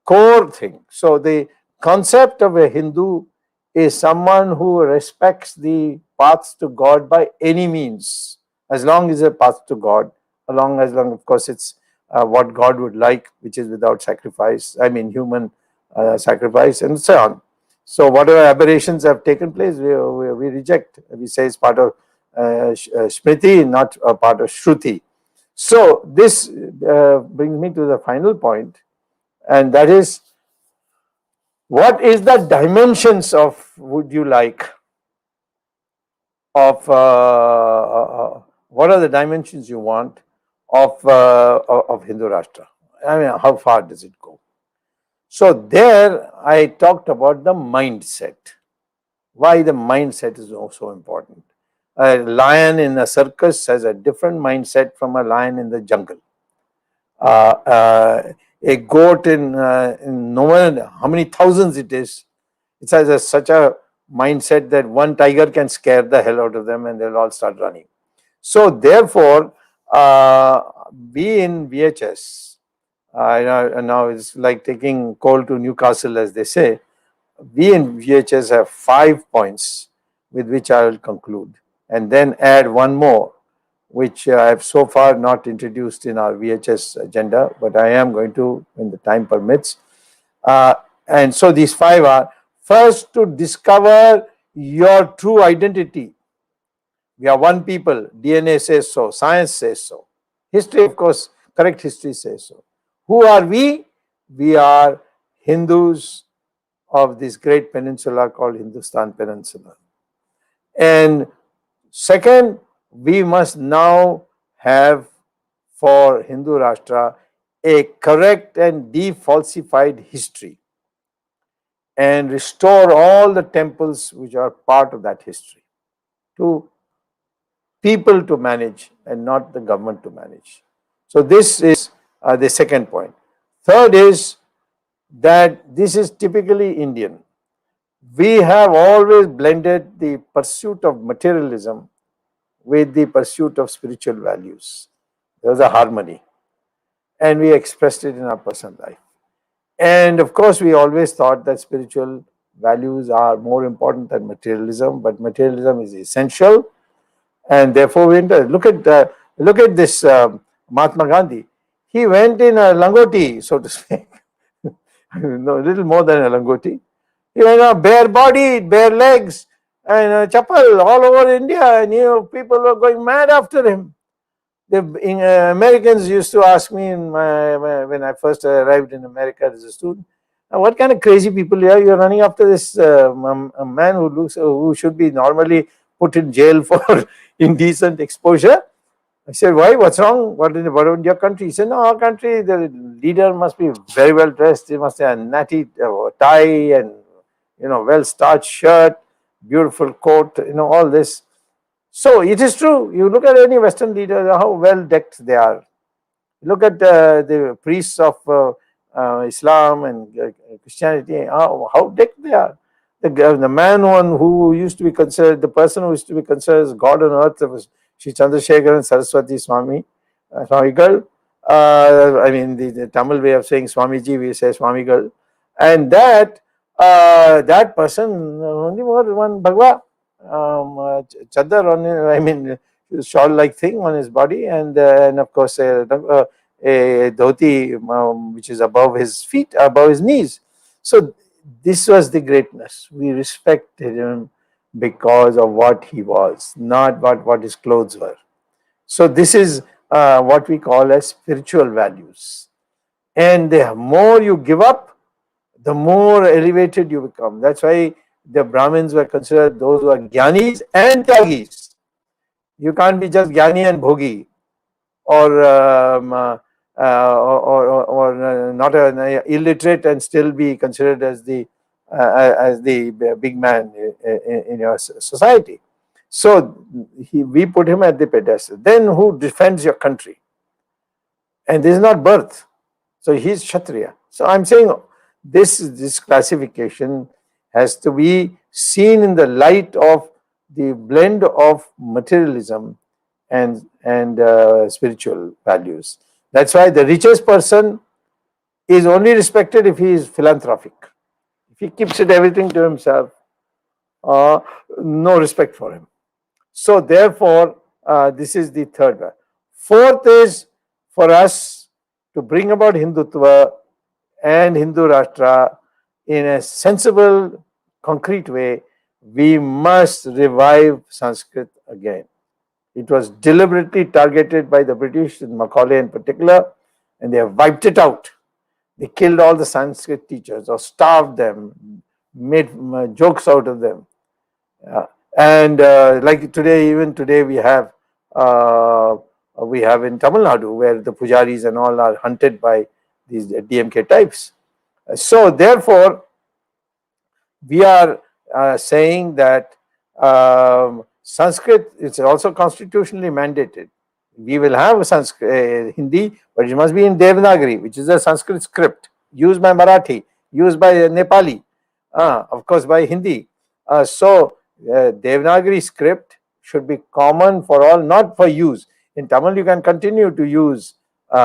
core thing. So the concept of a Hindu is someone who respects the paths to God by any means, as long as a path to God, as long, of course, it's what God would like, which is without sacrifice, human sacrifice, and so on. So whatever aberrations have taken place, we reject. We say it's part of Smriti, not a part of Shruti. So this brings me to the final point, and that is, what is the dimensions of, would you like, of what are the dimensions you want of Hindu Rashtra? How far does it go? So there I talked about the mindset. Why the mindset is so important. A lion in a circus has a different mindset from a lion in the jungle. A goat in no matter how many thousands it is, it has such a mindset that one tiger can scare the hell out of them and they'll all start running. So therefore, we in VHS, now it's like taking coal to Newcastle, as they say. We in VHS have 5 points with which I will conclude, and then add one more, which I have so far not introduced in our VHS agenda, but I am going to when the time permits. And so these 5 are: first, to discover your true identity. We are one people. DNA says so. Science says so. History, of course, correct history says so. Who are we? We are Hindus of this great peninsula called Hindustan Peninsula. And second, we must now have for Hindu Rashtra a correct and defalsified history, and restore all the temples which are part of that history to people to manage and not the government to manage. So this is the second point. Third is that this is typically Indian. We have always blended the pursuit of materialism with the pursuit of spiritual values. There was a harmony, and we expressed it in our personal life. And of course, we always thought that spiritual values are more important than materialism, but materialism is essential, and therefore we look at this Mahatma Gandhi. He went in a langoti, so to speak, no, a little more than a langoti. He went bare body, bare legs, and chappal all over India, and people were going mad after him. The Americans used to ask me when I first arrived in America as a student, what kind of crazy people you are? You're running after this a man who should be normally put in jail for indecent exposure. I said, why? What's wrong? What in your country? He said, no, our country, the leader must be very well dressed. He must have a natty tie and well starched shirt, beautiful coat, all this. So it is true. You look at any Western leader, how well decked they are. Look at the priests of Islam and Christianity, how decked they are. The man who used to be considered, the person who used to be considered as God on earth was Sri Chandrasekhar and Saraswati Swamy, Swamigal. I mean, the Tamil way of saying Swamiji, we say Swamigal. And that person, only one Bhagwa, chadar on, I mean, shawl-like thing on his body, and of course a dhoti which is above his feet, above his knees. So this was the greatness. We respected him because of what he was, not what his clothes were. So this is what we call as spiritual values. And the more you give up, the more elevated you become. That's why the Brahmins were considered those who are Jnanis and Tyagis. You can't be just Jnani and Bhogi, or not an illiterate and still be considered as the big man in your society. So we put him at the pedestal. Then who defends your country? And this is not birth. So he's Kshatriya. So I'm saying this classification has to be seen in the light of the blend of materialism and spiritual values. That's why the richest person is only respected if he is philanthropic. If he keeps everything to himself, no respect for him. So therefore, this is the third one. Fourth is for us to bring about Hindutva and Hindu Rashtra in a sensible, concrete way. We must revive Sanskrit again. It was deliberately targeted by the British, and Macaulay in particular, and they have wiped it out. They killed all the Sanskrit teachers or starved them, made jokes out of them. And like today, even today, we have in Tamil Nadu, where the pujaris and all are hunted by these DMK types. So therefore, we are saying that Sanskrit is also constitutionally mandated. We will have Sanskrit, Hindi, but it must be in Devanagari, which is a Sanskrit script used by Marathi, used by Nepali, of course by Hindi. So Devanagari script should be common for all, not for use. In Tamil, you can continue to use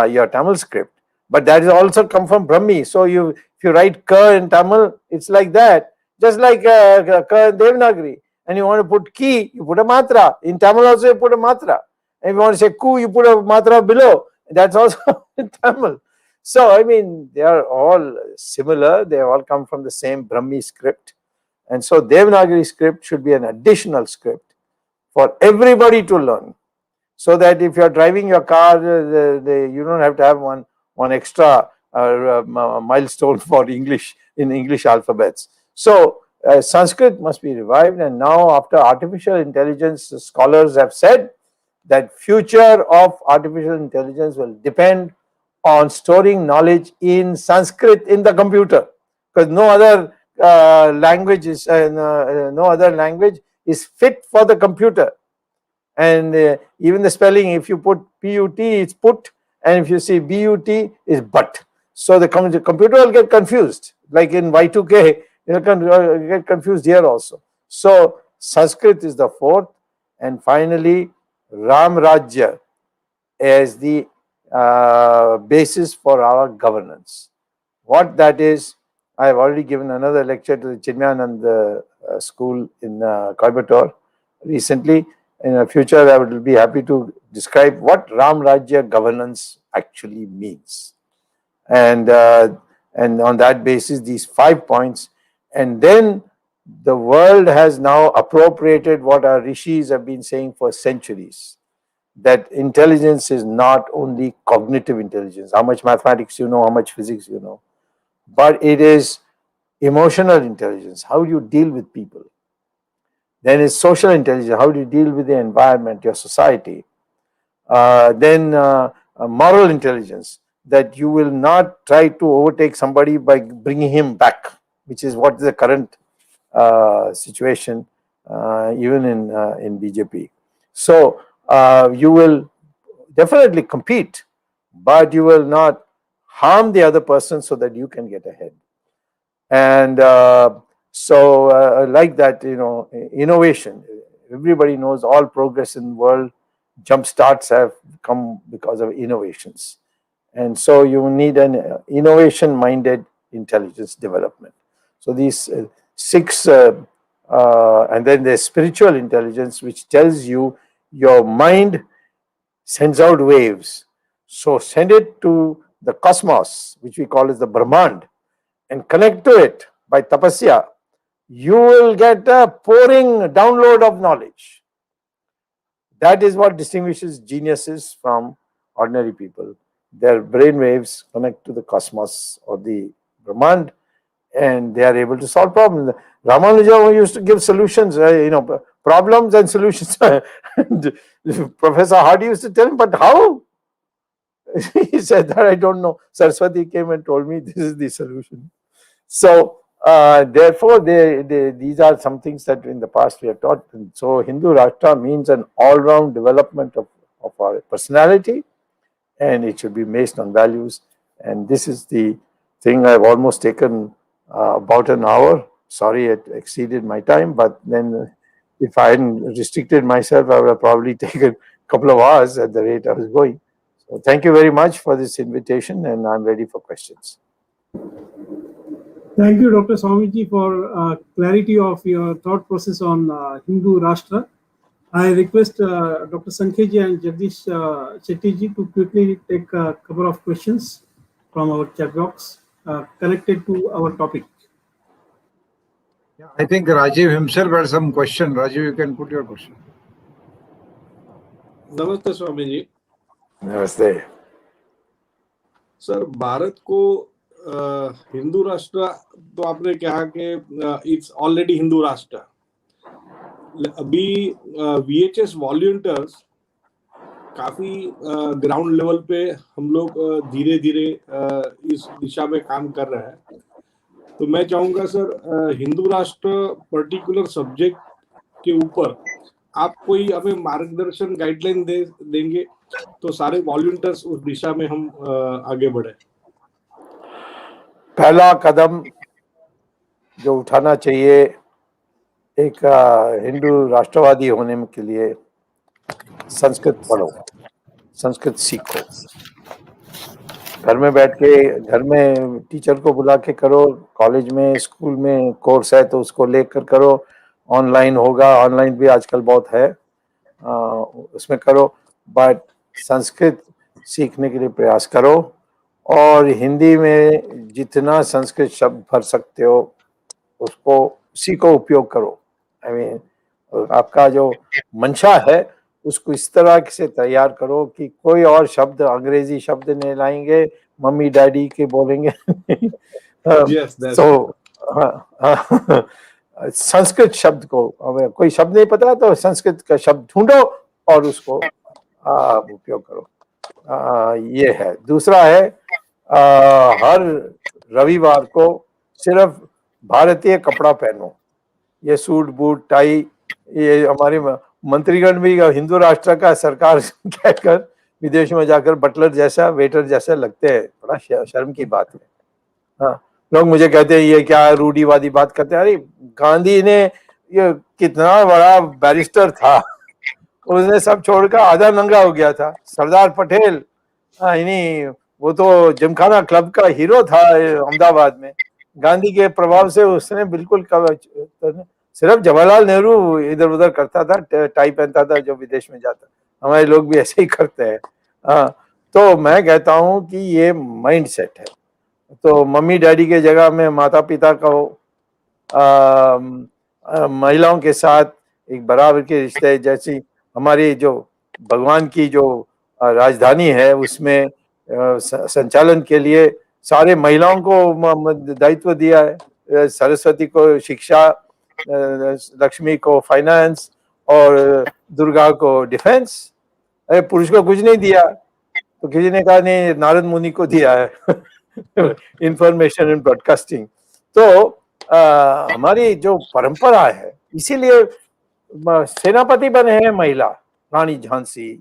your Tamil script, but that is also come from Brahmi. So if you write Ka in Tamil, it's like that, just like Ka in Devanagari. And you want to put ki, you put a matra. In Tamil also you put a matra. And if you want to say ku, you put a matra below. That's also in Tamil. So I mean, they are all similar. They all come from the same Brahmi script. And so Devanagari script should be an additional script for everybody to learn. So that if you are driving your car, you don't have to have one extra milestone for English in English alphabets. So Sanskrit must be revived, and now after artificial intelligence, scholars have said that future of artificial intelligence will depend on storing knowledge in Sanskrit in the computer, because no other language is fit for the computer. And even the spelling, if you put PUT, it's put, and if you see BUT, is but. So the computer will get confused, like in Y2K. You can get confused here also. So Sanskrit is the fourth, and finally Ram Rajya as the basis for our governance. What that is, I have already given another lecture to the Chinmayanand school in Coimbatore recently. In the future, I would be happy to describe what Ram Rajya governance actually means. And on that basis, these 5 points, and then the world has now appropriated what our rishis have been saying for centuries, that intelligence is not only cognitive intelligence, how much mathematics you know, how much physics you know, but it is emotional intelligence, how do you deal with people. Then is social intelligence, how do you deal with the environment, your society. Then moral intelligence, that you will not try to overtake somebody by bringing him back, which is what is the current situation even in BJP. So you will definitely compete, but you will not harm the other person so that you can get ahead. And like that, innovation. Everybody knows all progress in the world, jump starts have come because of innovations. And so you need an innovation-minded intelligence development. So these 6, and then there's spiritual intelligence, which tells you your mind sends out waves. So send it to the cosmos, which we call as the Brahmand, and connect to it by tapasya. You will get a pouring download of knowledge. That is what distinguishes geniuses from ordinary people. Their brain waves connect to the cosmos or the Brahmand, and they are able to solve problems. Ramanuja used to give solutions, problems and solutions. And Professor Hardy used to tell him, but how? He said that I don't know. Saraswati came and told me this is the solution. So therefore, these are some things that in the past we have taught. And so Hindu Rashtra means an all-round development of our personality, and it should be based on values. And this is the thing. I've almost taken about an hour. Sorry, it exceeded my time, but then if I hadn't restricted myself, I would have probably taken a couple of hours at the rate I was going. So thank you very much for this invitation, and I'm ready for questions. Thank you, Dr. Swamiji, for clarity of your thought process on Hindu Rashtra. I request Dr. Sankheji and Jagdish Shetty to quickly take a couple of questions from our chat box connected to our topic. Yeah, I think Rajiv himself had some question. Rajiv, you can put your question. नमस्ते स्वामी जी. नमस्ते. Sir, Bharat को हिंदू राष्ट्र तो आपने कहा कि it's already Hindu राष्ट्र. अभी VHS वॉलंटियर्स काफी ग्राउंड लेवल पे हम लोग धीरे धीरे इस दिशा में काम कर रहे हैं. तो मैं चाहूंगा सर, हिंदू राष्ट्र पर्टिकुलर सब्जेक्ट के ऊपर आप कोई हमें मार्गदर्शन गाइडलाइन देंगे तो सारे वॉलंटियर्स उस दिशा में हम आगे बढ़े. पहला कदम जो उठाना चाहिए एक हिंदू राष्ट्रवादी होने के लिए, संस्कृत पढ़ो, संस्कृत सीखो. घर में बैठ के, घर में टीचर को बुला के करो, कॉलेज में स्कूल में कोर्स है तो उसको लेकर करो, ऑनलाइन होगा, ऑनलाइन भी आजकल बहुत है, उसमें करो, बट संस्कृत सीखने के लिए प्रयास करो. और हिंदी में जितना संस्कृत शब्द भर सकते हो उसको उसी को उपयोग करो. आई मीन आपका जो मंशा है उसको इस तरह से तैयार करो कि कोई और शब्द, अंग्रेजी शब्द नहीं लाएंगे, मम्मी डैडी के बोलेंगे. तो संस्कृत शब्द को, अगर कोई शब्द नहीं पता तो संस्कृत का शब्द ढूंढो और उसको उपयोग करो. ये है. दूसरा है, हर रविवार को सिर्फ भारतीय कपड़ा पहनो. ये सूट बूट टाई, ये हमारे मंत्रीगण भी हिंदू राष्ट्र का सरकार कहकर विदेश में जाकर बटलर जैसा, वेटर जैसा लगते हैं. बड़ा शर्म की बात है. हाँ, लोग मुझे कहते हैं ये क्या रूढ़िवादी बात करते हैं. अरे गांधी ने ये कितना बड़ा बैरिस्टर था, उसने सब छोड़कर आधा नंगा हो गया था. सरदार पटेल इन्हीं वो तो जिमखाना क्लब का हीरो था अहमदाबाद में। गांधी के प्रभाव से उसने बिल्कुल सिर्फ जवाहरलाल नेहरू इधर उधर करता था, टाई पहनता था जो विदेश में जाता। हमारे लोग भी ऐसे ही करते हैं। हाँ, तो मैं कहता हूँ कि ये माइंड सेट है। तो मम्मी डैडी के जगह में माता पिता का महिलाओं के साथ एक बराबर के रिश्ते, जैसी हमारी जो भगवान की जो राजधानी है उसमें संचालन के लिए सारे महिलाओं को दायित्व दिया है। सरस्वती को शिक्षा, लक्ष्मी को फाइनेंस और दुर्गा को डिफेंस। अरे पुरुष को कुछ नहीं दिया, तो किसी ने कहा नहीं नारद मुनि को दिया है इंफॉर्मेशन एंड ब्रॉडकास्टिंग। तो हमारी जो परंपरा है, इसीलिए सेनापति बने हैं महिला, रानी झांसी,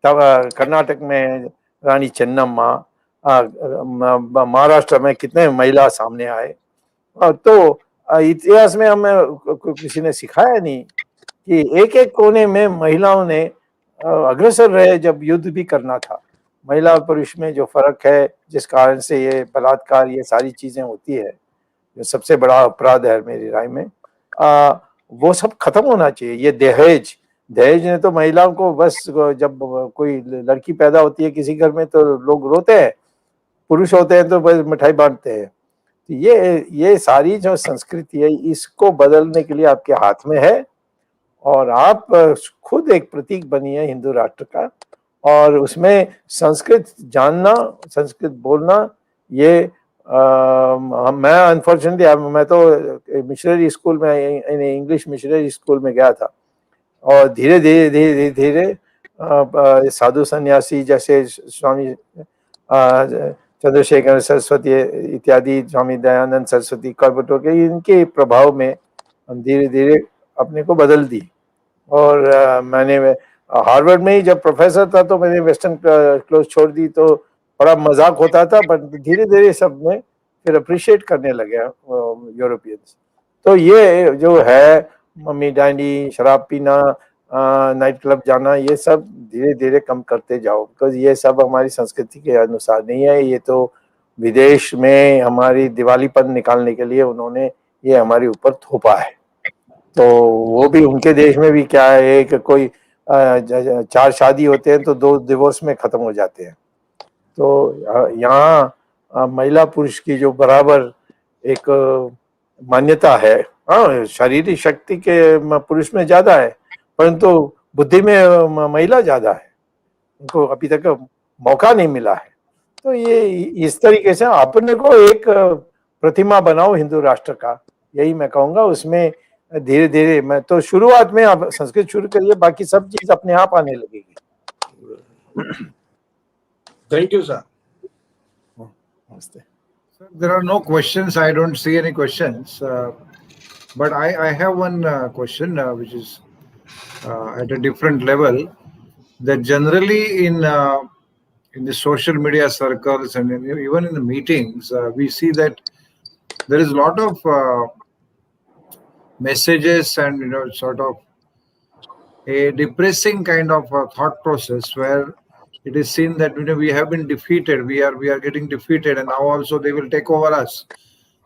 तब कर्नाटक में रानी चेन्नम्मा, महाराष्ट्र में कितने महिला सामने आए। तो इतिहास में हमें किसी ने सिखाया नहीं कि एक एक कोने में महिलाओं ने अग्रसर रहे जब युद्ध भी करना था। महिला और पुरुष में जो फर्क है, जिस कारण से ये बलात्कार, ये सारी चीजें होती है, जो सबसे बड़ा अपराध है मेरी राय में, वो सब खत्म होना चाहिए। ये दहेज ने तो महिलाओं को बस, जब कोई लड़की पैदा होती है किसी घर में तो लोग रोते हैं, पुरुष होते हैं तो बस मिठाई बांटते हैं। तो ये सारी जो संस्कृति है, इसको बदलने के लिए आपके हाथ में है, और आप खुद एक प्रतीक बनिए हिंदू राष्ट्र का, और उसमें संस्कृत जानना, संस्कृत बोलना। ये मैं अनफॉर्चुनेटली, मैं तो मिशनरी स्कूल में, इंग्लिश मिशनरी स्कूल में गया था, और धीरे धीरे धीरे धीरे साधु सन्यासी जैसे स्वामी चंद्रशेखर सरस्वती इत्यादि, स्वामी दयानंद सरस्वती, कॉर्बेटो के, इनके प्रभाव में हम धीरे धीरे अपने को बदल दी। और मैंने हार्वर्ड में ही जब प्रोफेसर था तो मैंने वेस्टर्न क्लोथ छोड़ दी, तो बड़ा मजाक होता था, बट धीरे धीरे सब में फिर अप्रिशिएट करने लगे यूरोपियंस। तो ये जो है मम्मी डैडी, शराब पीना, नाइट क्लब जाना, ये सब धीरे धीरे कम करते जाओ, बिकॉज ये सब हमारी संस्कृति के अनुसार नहीं है। ये तो विदेश में हमारी दिवालीपन निकालने के लिए उन्होंने ये हमारे ऊपर थोपा है। तो वो भी उनके देश में भी क्या है कि कोई 4 शादी होते हैं तो 2 डिवोर्स में खत्म हो जाते हैं। तो यहाँ महिला पुरुष की जो बराबर एक मान्यता है, हाँ शारीरिक शक्ति के पुरुष में ज्यादा है, परंतु बुद्धि में महिला ज्यादा है, उनको अभी तक मौका नहीं मिला है। तो ये इस तरीके से अपने को एक प्रतिमा बनाओ हिंदू राष्ट्र का, यही मैं कहूँगा। उसमें धीरे धीरे, मैं तो शुरुआत में आप संस्कृत शुरू करिए, बाकी सब चीज अपने आप आने लगेगी। Thank you, sir. नमस्ते। There are no questions. I don't see any questions. But I have one question which is at a different level. That generally in the social media circles and even in the meetings, we see that there is a lot of messages and sort of a depressing kind of thought process where it is seen that we have been defeated, we are getting defeated, and now also they will take over us.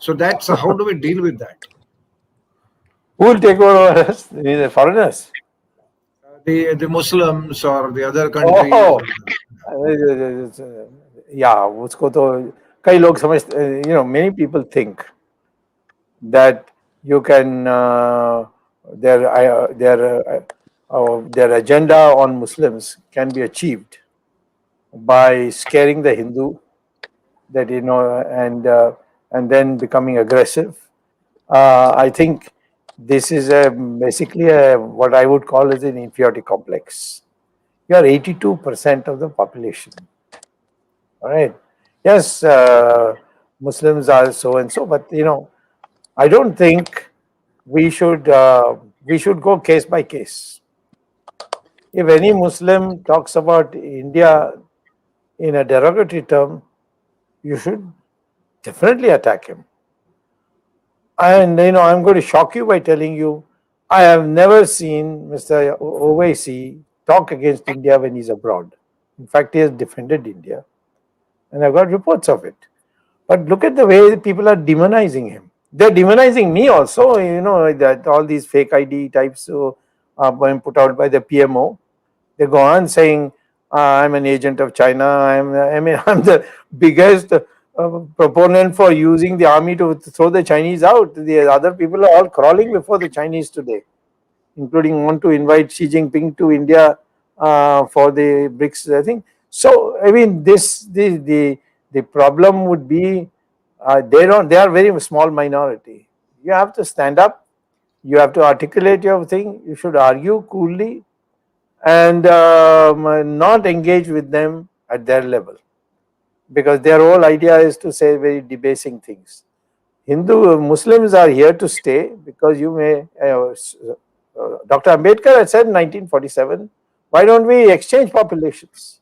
So that's how do we deal with that? Who will take over us? The foreigners? The Muslims or the other countries? Oh, yeah, उसको तो कई लोग समझते, many people think that you can their agenda on Muslims can be achieved by scaring the Hindu, that and then becoming aggressive. I think this is basically what I would call as an inferiority complex. You are 82% of the population. All right. Yes, Muslims are so and so, but I don't think we should go case by case. If any Muslim talks about India in a derogatory term, you should definitely attack him. And I'm going to shock you by telling you, I have never seen Mr. Owaisi talk against India when he's abroad. In fact, he has defended India. and I've got reports of it. But look at the way people are demonizing him. They're demonizing me also. That all these fake ID types are being put out by the PMO. They go on saying, I'm an agent of China. I'm the biggest proponent for using the army to throw the Chinese out. The other people are all crawling before the Chinese today, including want to invite Xi Jinping to India for the BRICS, I think. So, I mean, the problem would be they are very small minority. You have to stand up. You have to articulate your thing. You should argue coolly and not engage with them at their level, because their whole idea is to say very debasing things. Muslims are here to stay, because you may. Dr. Ambedkar had said in 1947, why don't we exchange populations?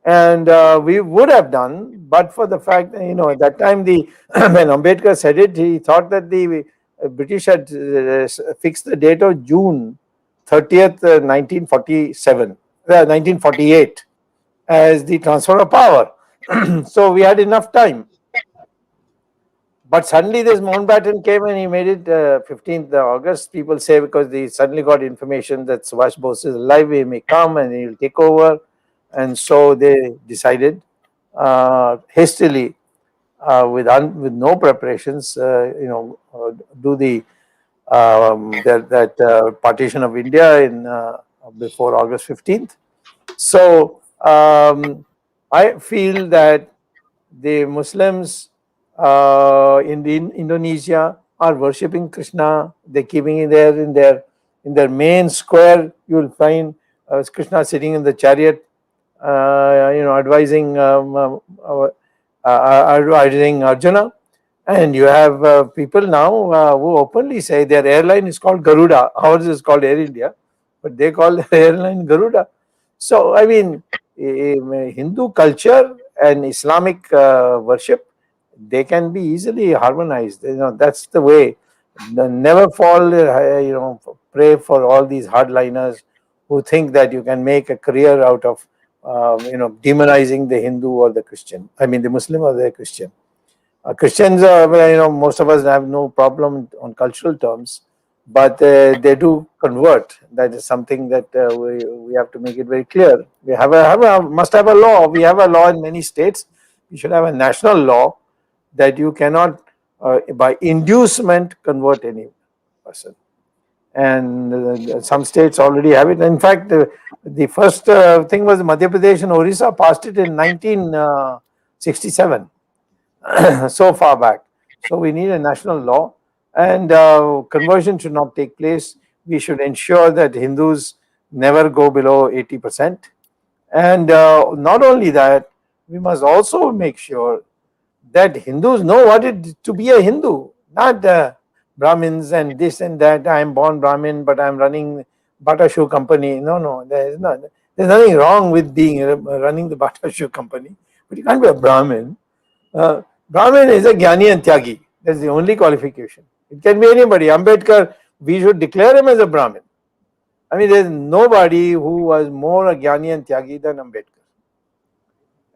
And we would have done, but for the fact that, at that time, when Ambedkar said it, he thought that the British had fixed the date of June 30th, 1947, 1948 as the transfer of power. So we had enough time. But suddenly this Mountbatten came and he made it 15th August. People say because they suddenly got information that Subhash Bose is alive, he may come and he will take over. And so they decided hastily, with no preparations, do the partition of India in before August 15th. So I feel that the Muslims in Indonesia are worshipping Krishna. They're keeping it there in their main square. You will find Krishna sitting in the chariot, advising Arjuna. And you have people now who openly say their airline is called Garuda. Ours is called Air India, but they call their airline Garuda. So, I mean, Hindu culture and Islamic worship, they can be easily harmonized. That's the way. Never fall, pray for all these hardliners who think that you can make a career out of, demonizing the Hindu or the Christian. I mean, the Muslim or the Christian. Christians, most of us have no problem on cultural terms, but they do convert. That is something that we have to make it very clear. We must have a law. We have a law in many states. We should have a national law that you cannot, by inducement, convert any person. And some states already have it. In fact, the first thing was Madhya Pradesh and Orissa passed it in 1967. So far back. So we need a national law, and conversion should not take place. We should ensure that Hindus never go below 80%. And not only that, we must also make sure that Hindus know what it is to be a Hindu, not Brahmins and this and that. I am born Brahmin, but I am running Bata Shoe Company. No, there's nothing wrong with running the Bata Shoe Company, but you can't be a Brahmin. Brahmin is a Jnani and Tyagi. That's the only qualification. It can be anybody. Ambedkar, we should declare him as a Brahmin. I mean, there's nobody who was more a Jnani and Tyagi than Ambedkar.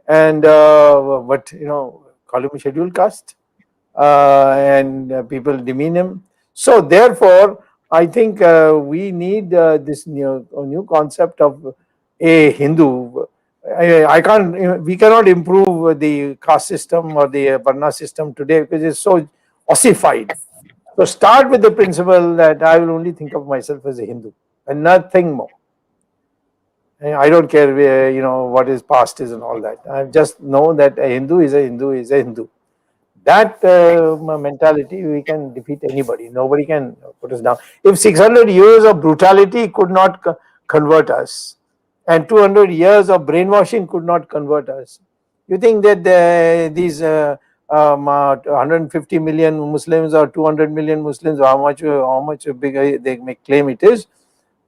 And call him a scheduled caste, and people demean him. So therefore, I think we need this new concept of a Hindu. We cannot improve the caste system or the Varna system today because it's so ossified. So start with the principle that I will only think of myself as a Hindu and nothing more. I don't care what his past is and all that. I just know that a Hindu is a Hindu is a Hindu. That mentality, we can defeat anybody. Nobody can put us down. If 600 years of brutality could not convert us, and 200 years of brainwashing could not convert us, you think that these 150 million Muslims or 200 million Muslims, how much bigger they may claim it is,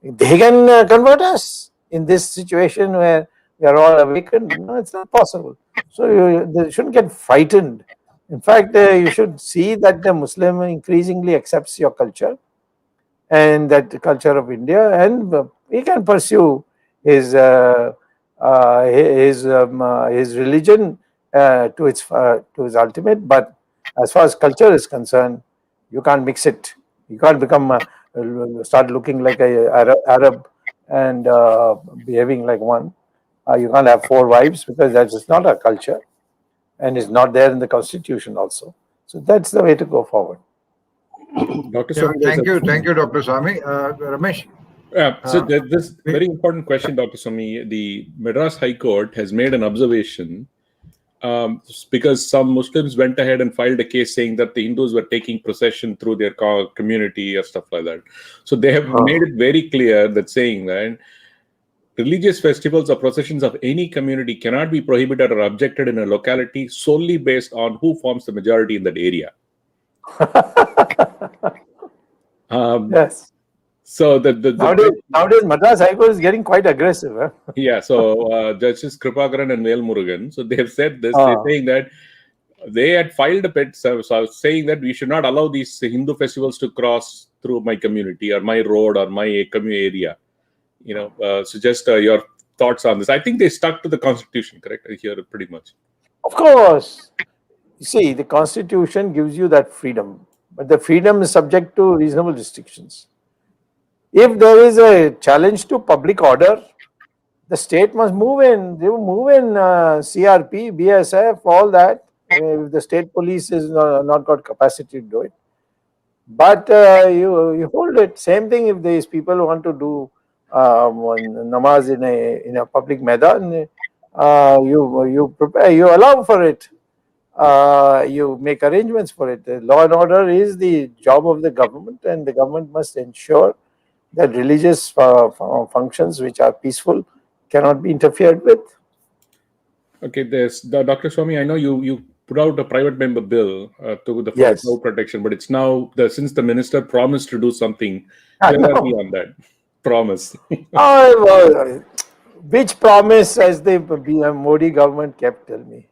they can convert us in this situation where we are all awakened? No, it's not possible. So they shouldn't get frightened. In fact, you should see that the Muslim increasingly accepts your culture and that the culture of India, and he can pursue his religion to its ultimate. But as far as culture is concerned, you can't mix it. You can't become start looking like a Arab and behaving like one. You can't have 4 wives because that is not a culture, and is not there in the constitution also. So that's the way to go forward. Dr. Yeah, Swamy, there's thank you, Dr. Swamy. Ramesh. So there's this very important question, Dr. Swamy. The Madras High Court has made an observation because some Muslims went ahead and filed a case saying that the Hindus were taking procession through their community or stuff like that. So they have made it very clear that saying that religious festivals or processions of any community cannot be prohibited or objected in a locality solely based on who forms the majority in that area. Yes. So nowadays Madras High Court is getting quite aggressive. Huh? Yeah. So Judges Kripakaran and Vel Murugan, so they have said this. They're saying that they had filed a pet saying that we should not allow these Hindu festivals to cross through my community or my road or my area. So just your thoughts on this. I think they stuck to the Constitution, correct? I hear it pretty much. Of course. You see, the Constitution gives you that freedom, but the freedom is subject to reasonable restrictions. If there is a challenge to public order, the state must move in. They will move in CRP, BSF, all that. If the state police is not got capacity to do it. But you hold it. Same thing if these people want to do namaz in a public maidan, you prepare, you allow for it. You make arrangements for it. Law and order is the job of the government, and the government must ensure that religious functions which are peaceful cannot be interfered with. Okay, there's Dr. Swamy. I know you put out a private member bill to the flood protection, but it's now since the minister promised to do something. Where are we on that promise? Which promise has the Modi government kept? Tell me.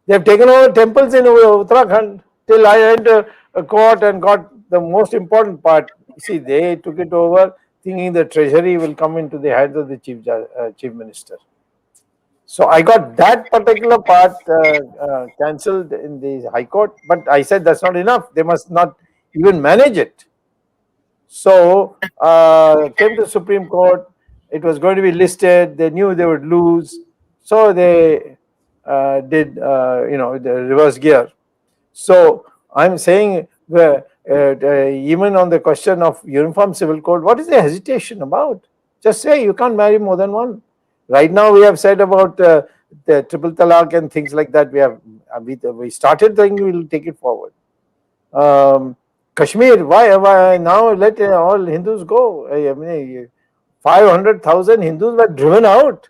They have taken over temples in Uttarakhand till I went to a court and got the most important part. See, they took it over thinking the treasury will come into the hands of the chief minister. So I got that particular part cancelled in the High Court, but I said that's not enough. They must not even manage it. So came to Supreme Court. It was going to be listed. They knew they would lose, so they did the reverse gear. So I'm saying even on the question of uniform civil code, what is the hesitation about? Just say you can't marry more than one. Right now we have said about the triple talaq and things like that. We started thinking we will take it forward. Kashmir, why now let all Hindus go? 500,000 Hindus were driven out.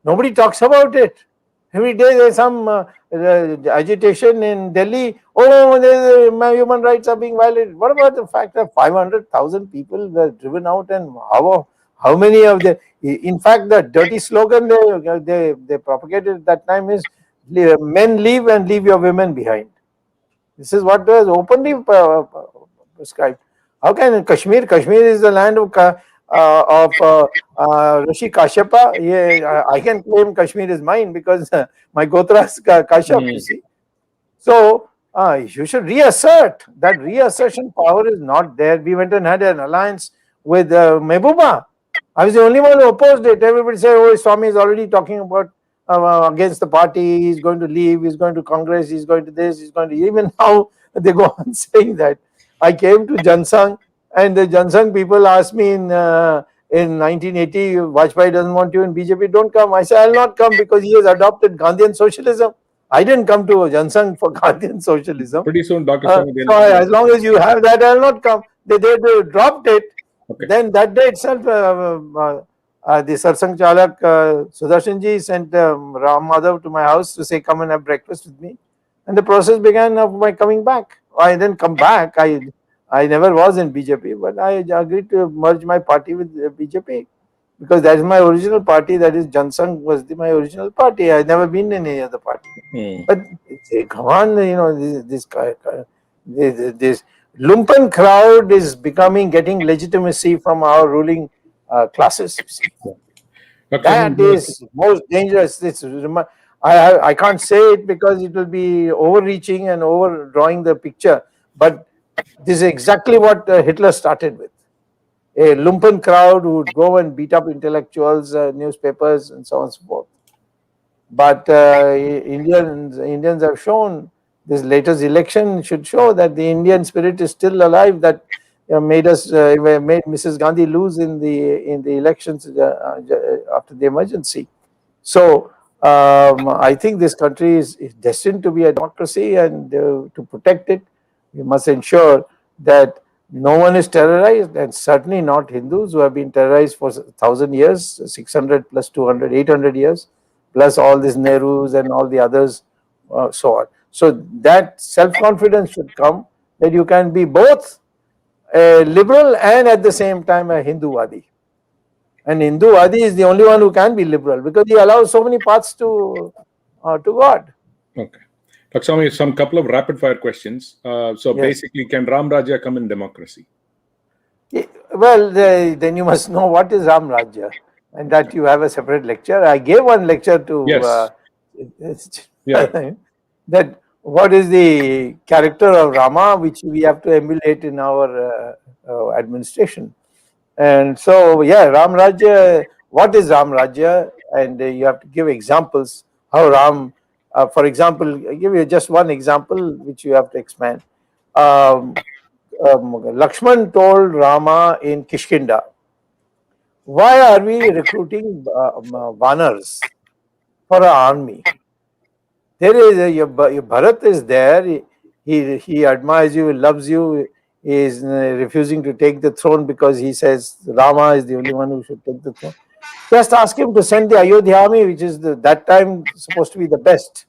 Nobody talks about it. Every day there's some agitation in Delhi. My human rights are being violated. What about the fact that 500,000 people were driven out, and how many of them? In fact, the dirty slogan they propagated at that time is "Men leave and leave your women behind." This is what was openly prescribed. How can Kashmir? Kashmir is the land of Rishi Kashyapa. I can claim Kashmir is mine because my Gotra is Kashyap, you see. So you should reassert. That reassertion power is not there. We went and had an alliance with Mehbooba. I was the only one who opposed it. Everybody said, oh, Swamy is already talking about against the party. He's going to leave. He's going to Congress. He's going to this. He's going to... Even now, they go on saying that. I came to Jansang, and the Jansang people asked me in 1980, Vajpayee doesn't want you in BJP, don't come. I said, I'll not come because he has adopted Gandhian socialism. I didn't come to Jansang for Gandhian socialism. Pretty soon, Dr. Swamy. So as long as you have that, I'll not come. They dropped it. Okay. Then that day itself, the Sarsang Chalak Sudarshanji sent Ram Madhav to my house to say, come and have breakfast with me. And the process began of my coming back. I didn't come back. I never was in BJP, but I agreed to merge my party with BJP because that is my original party. That is, Jansang was my original party. I've never been in any other party. But come on, this lumpen crowd is getting legitimacy from our ruling classes. That is most dangerous. I can't say it because it will be overreaching and overdrawing the picture, but this is exactly what Hitler started with. A lumpen crowd who would go and beat up intellectuals, newspapers, and so on and so forth. But Indians have shown, this latest election should show that the Indian spirit is still alive. That made Mrs. Gandhi lose in the elections after the emergency. So I think this country is destined to be a democracy, and to protect it, we must ensure that no one is terrorized, and certainly not Hindus who have been terrorized for 1,000 years, 600 plus 200, 800 years, plus all these Nehrus and all the others, so on. So that self-confidence should come, that you can be both a liberal and at the same time a Hinduwadi. And Hinduwadi is the only one who can be liberal because he allows so many paths to God. Okay. Dr. Swamy, some couple of rapid fire questions. So Yes. basically, can Ram Rajya come in democracy? Well, then you must know what is Ram Rajya, and that you have a separate lecture. I gave one lecture to Yeah. that what is the character of Rama, which we have to emulate in our administration. And so, yeah, Ram Rajya, what is Ram Rajya? And you have to give examples how Ram, for example, I give you just one example which you have to expand. Lakshman told Rama in Kishkinda, why are we recruiting Vanars for our army? There is your Bharat is there. He admires you, loves you. He is refusing to take the throne because he says Rama is the only one who should take the throne. Just ask him to send the Ayodhya army, which is that time supposed to be the best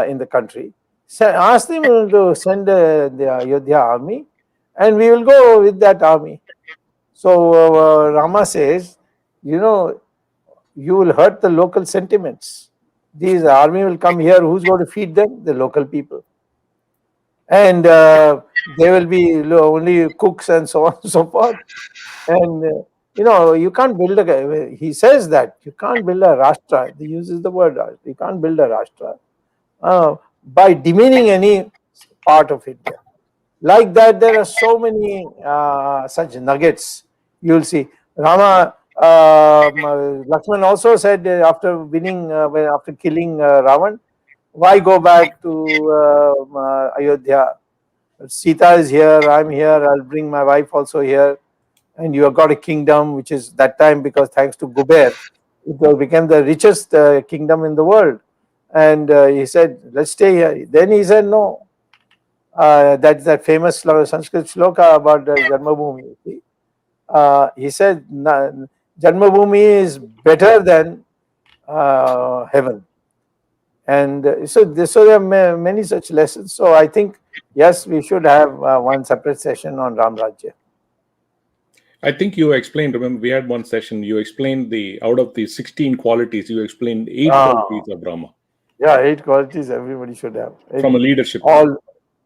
in the country. Ask them to send the Ayodhya army, and we will go with that army. So Rama says, you will hurt the local sentiments. These army will come here. Who's going to feed them? The local people. And there will be only cooks and so on and so forth. And you can't build he says that you can't build a Rashtra. He uses the word Rashtra. You can't build a Rashtra by demeaning any part of India. Like that, there are so many such nuggets. You will see. Lakshman also said after after killing Ravan, why go back to Ayodhya? Sita is here, I'm here, I'll bring my wife also here. And you have got a kingdom, which is that time, because thanks to Kuber, it became the richest kingdom in the world. And he said, let's stay here. Then he said, no. That's that famous Sanskrit shloka about Janmabhoomi. He said, Janmabhoomi is better than heaven. And so there are many such lessons. So I think, yes, we should have one separate session on Ram Rajya. I think you explained, remember, we had one session, you explained out of the 16 qualities, you explained 8 qualities of Rama. Yeah, 8 qualities everybody should have. From a leadership.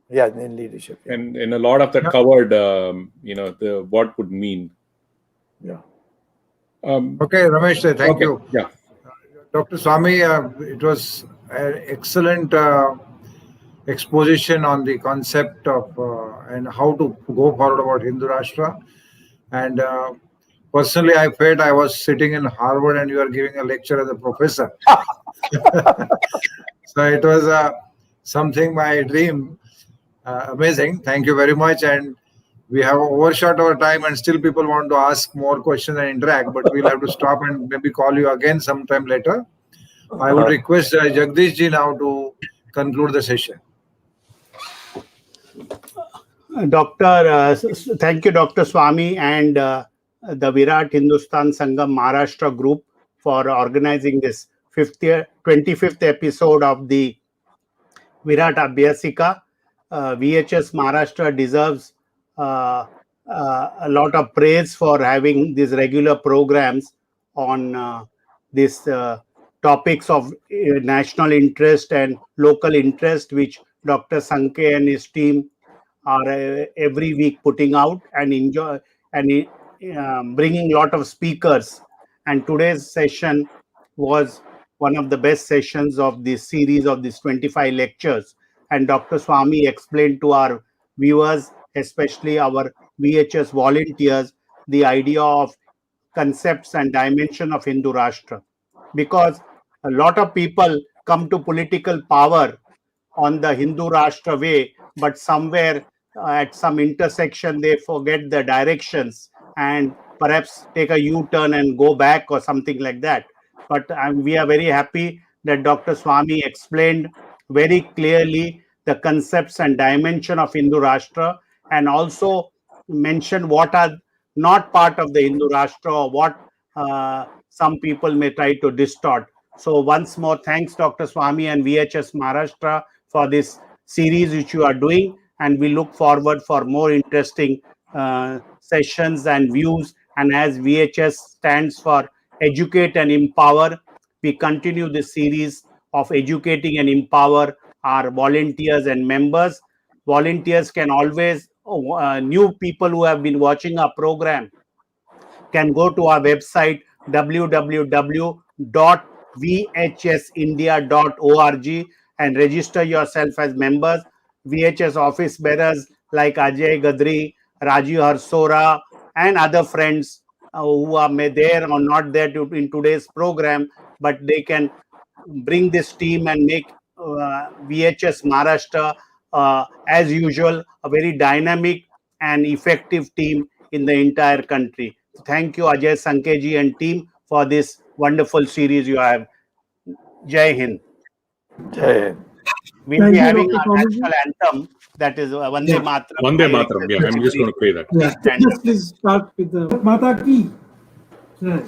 Yeah, in leadership. Yeah. And a lot of that covered, what would mean. Yeah. Okay, Ramesh, thank you. Yeah. Dr. Swamy, it was an excellent exposition on the concept of and how to go forward about Hindu Rashtra. And personally, I felt I was sitting in Harvard and you are giving a lecture as a professor. So it was something my dream. Amazing. Thank you very much. And we have overshot our time and still people want to ask more questions and interact, but we'll have to stop and maybe call you again sometime later. I would request Jagdish ji now to conclude the session. Thank you, Dr. Swamy and the Virat Hindustan Sangam Maharashtra group for organizing this 25th episode of the Virat Abhyasika. VHS Maharashtra deserves a lot of praise for having these regular programs on these topics of national interest and local interest, which Dr. Sankhe and his team are every week putting out and bringing a lot of speakers. And today's session was one of the best sessions of this series of these 25 lectures. And Dr. Swamy explained to our viewers, especially our VHS volunteers, the idea of concepts and dimension of Hindu Rashtra. Because a lot of people come to political power on the Hindu Rashtra way, but somewhere at some intersection they forget the directions and perhaps take a U-turn and go back or something like that. But we are very happy that Dr. Swamy explained very clearly the concepts and dimension of Hindu Rashtra, and also mentioned what are not part of the Hindu Rashtra or what some people may try to distort. So once more, thanks Dr. Swamy and VHS Maharashtra for this series which you are doing, and we look forward for more interesting sessions and views. And as VHS stands for Educate and Empower, we continue this series of educating and empower our volunteers and members. Volunteers can always, new people who have been watching our program can go to our website www.vhsindia.org and register yourself as members. VHS office bearers like Ajay Gadri, Rajiv Harsora, and other friends who are there or not there in today's program, but they can bring this team and make VHS Maharashtra, as usual, a very dynamic and effective team in the entire country. Thank you, Ajay Sankeji and team, for this wonderful series you have. Jai Hind. Jai Hind. We'll be having Dr. our Swamiji. national anthem, that is Vande Mataram. Vande Mataram. Yeah, I'm just going to play that. Please start with the Mata Ki. Jai.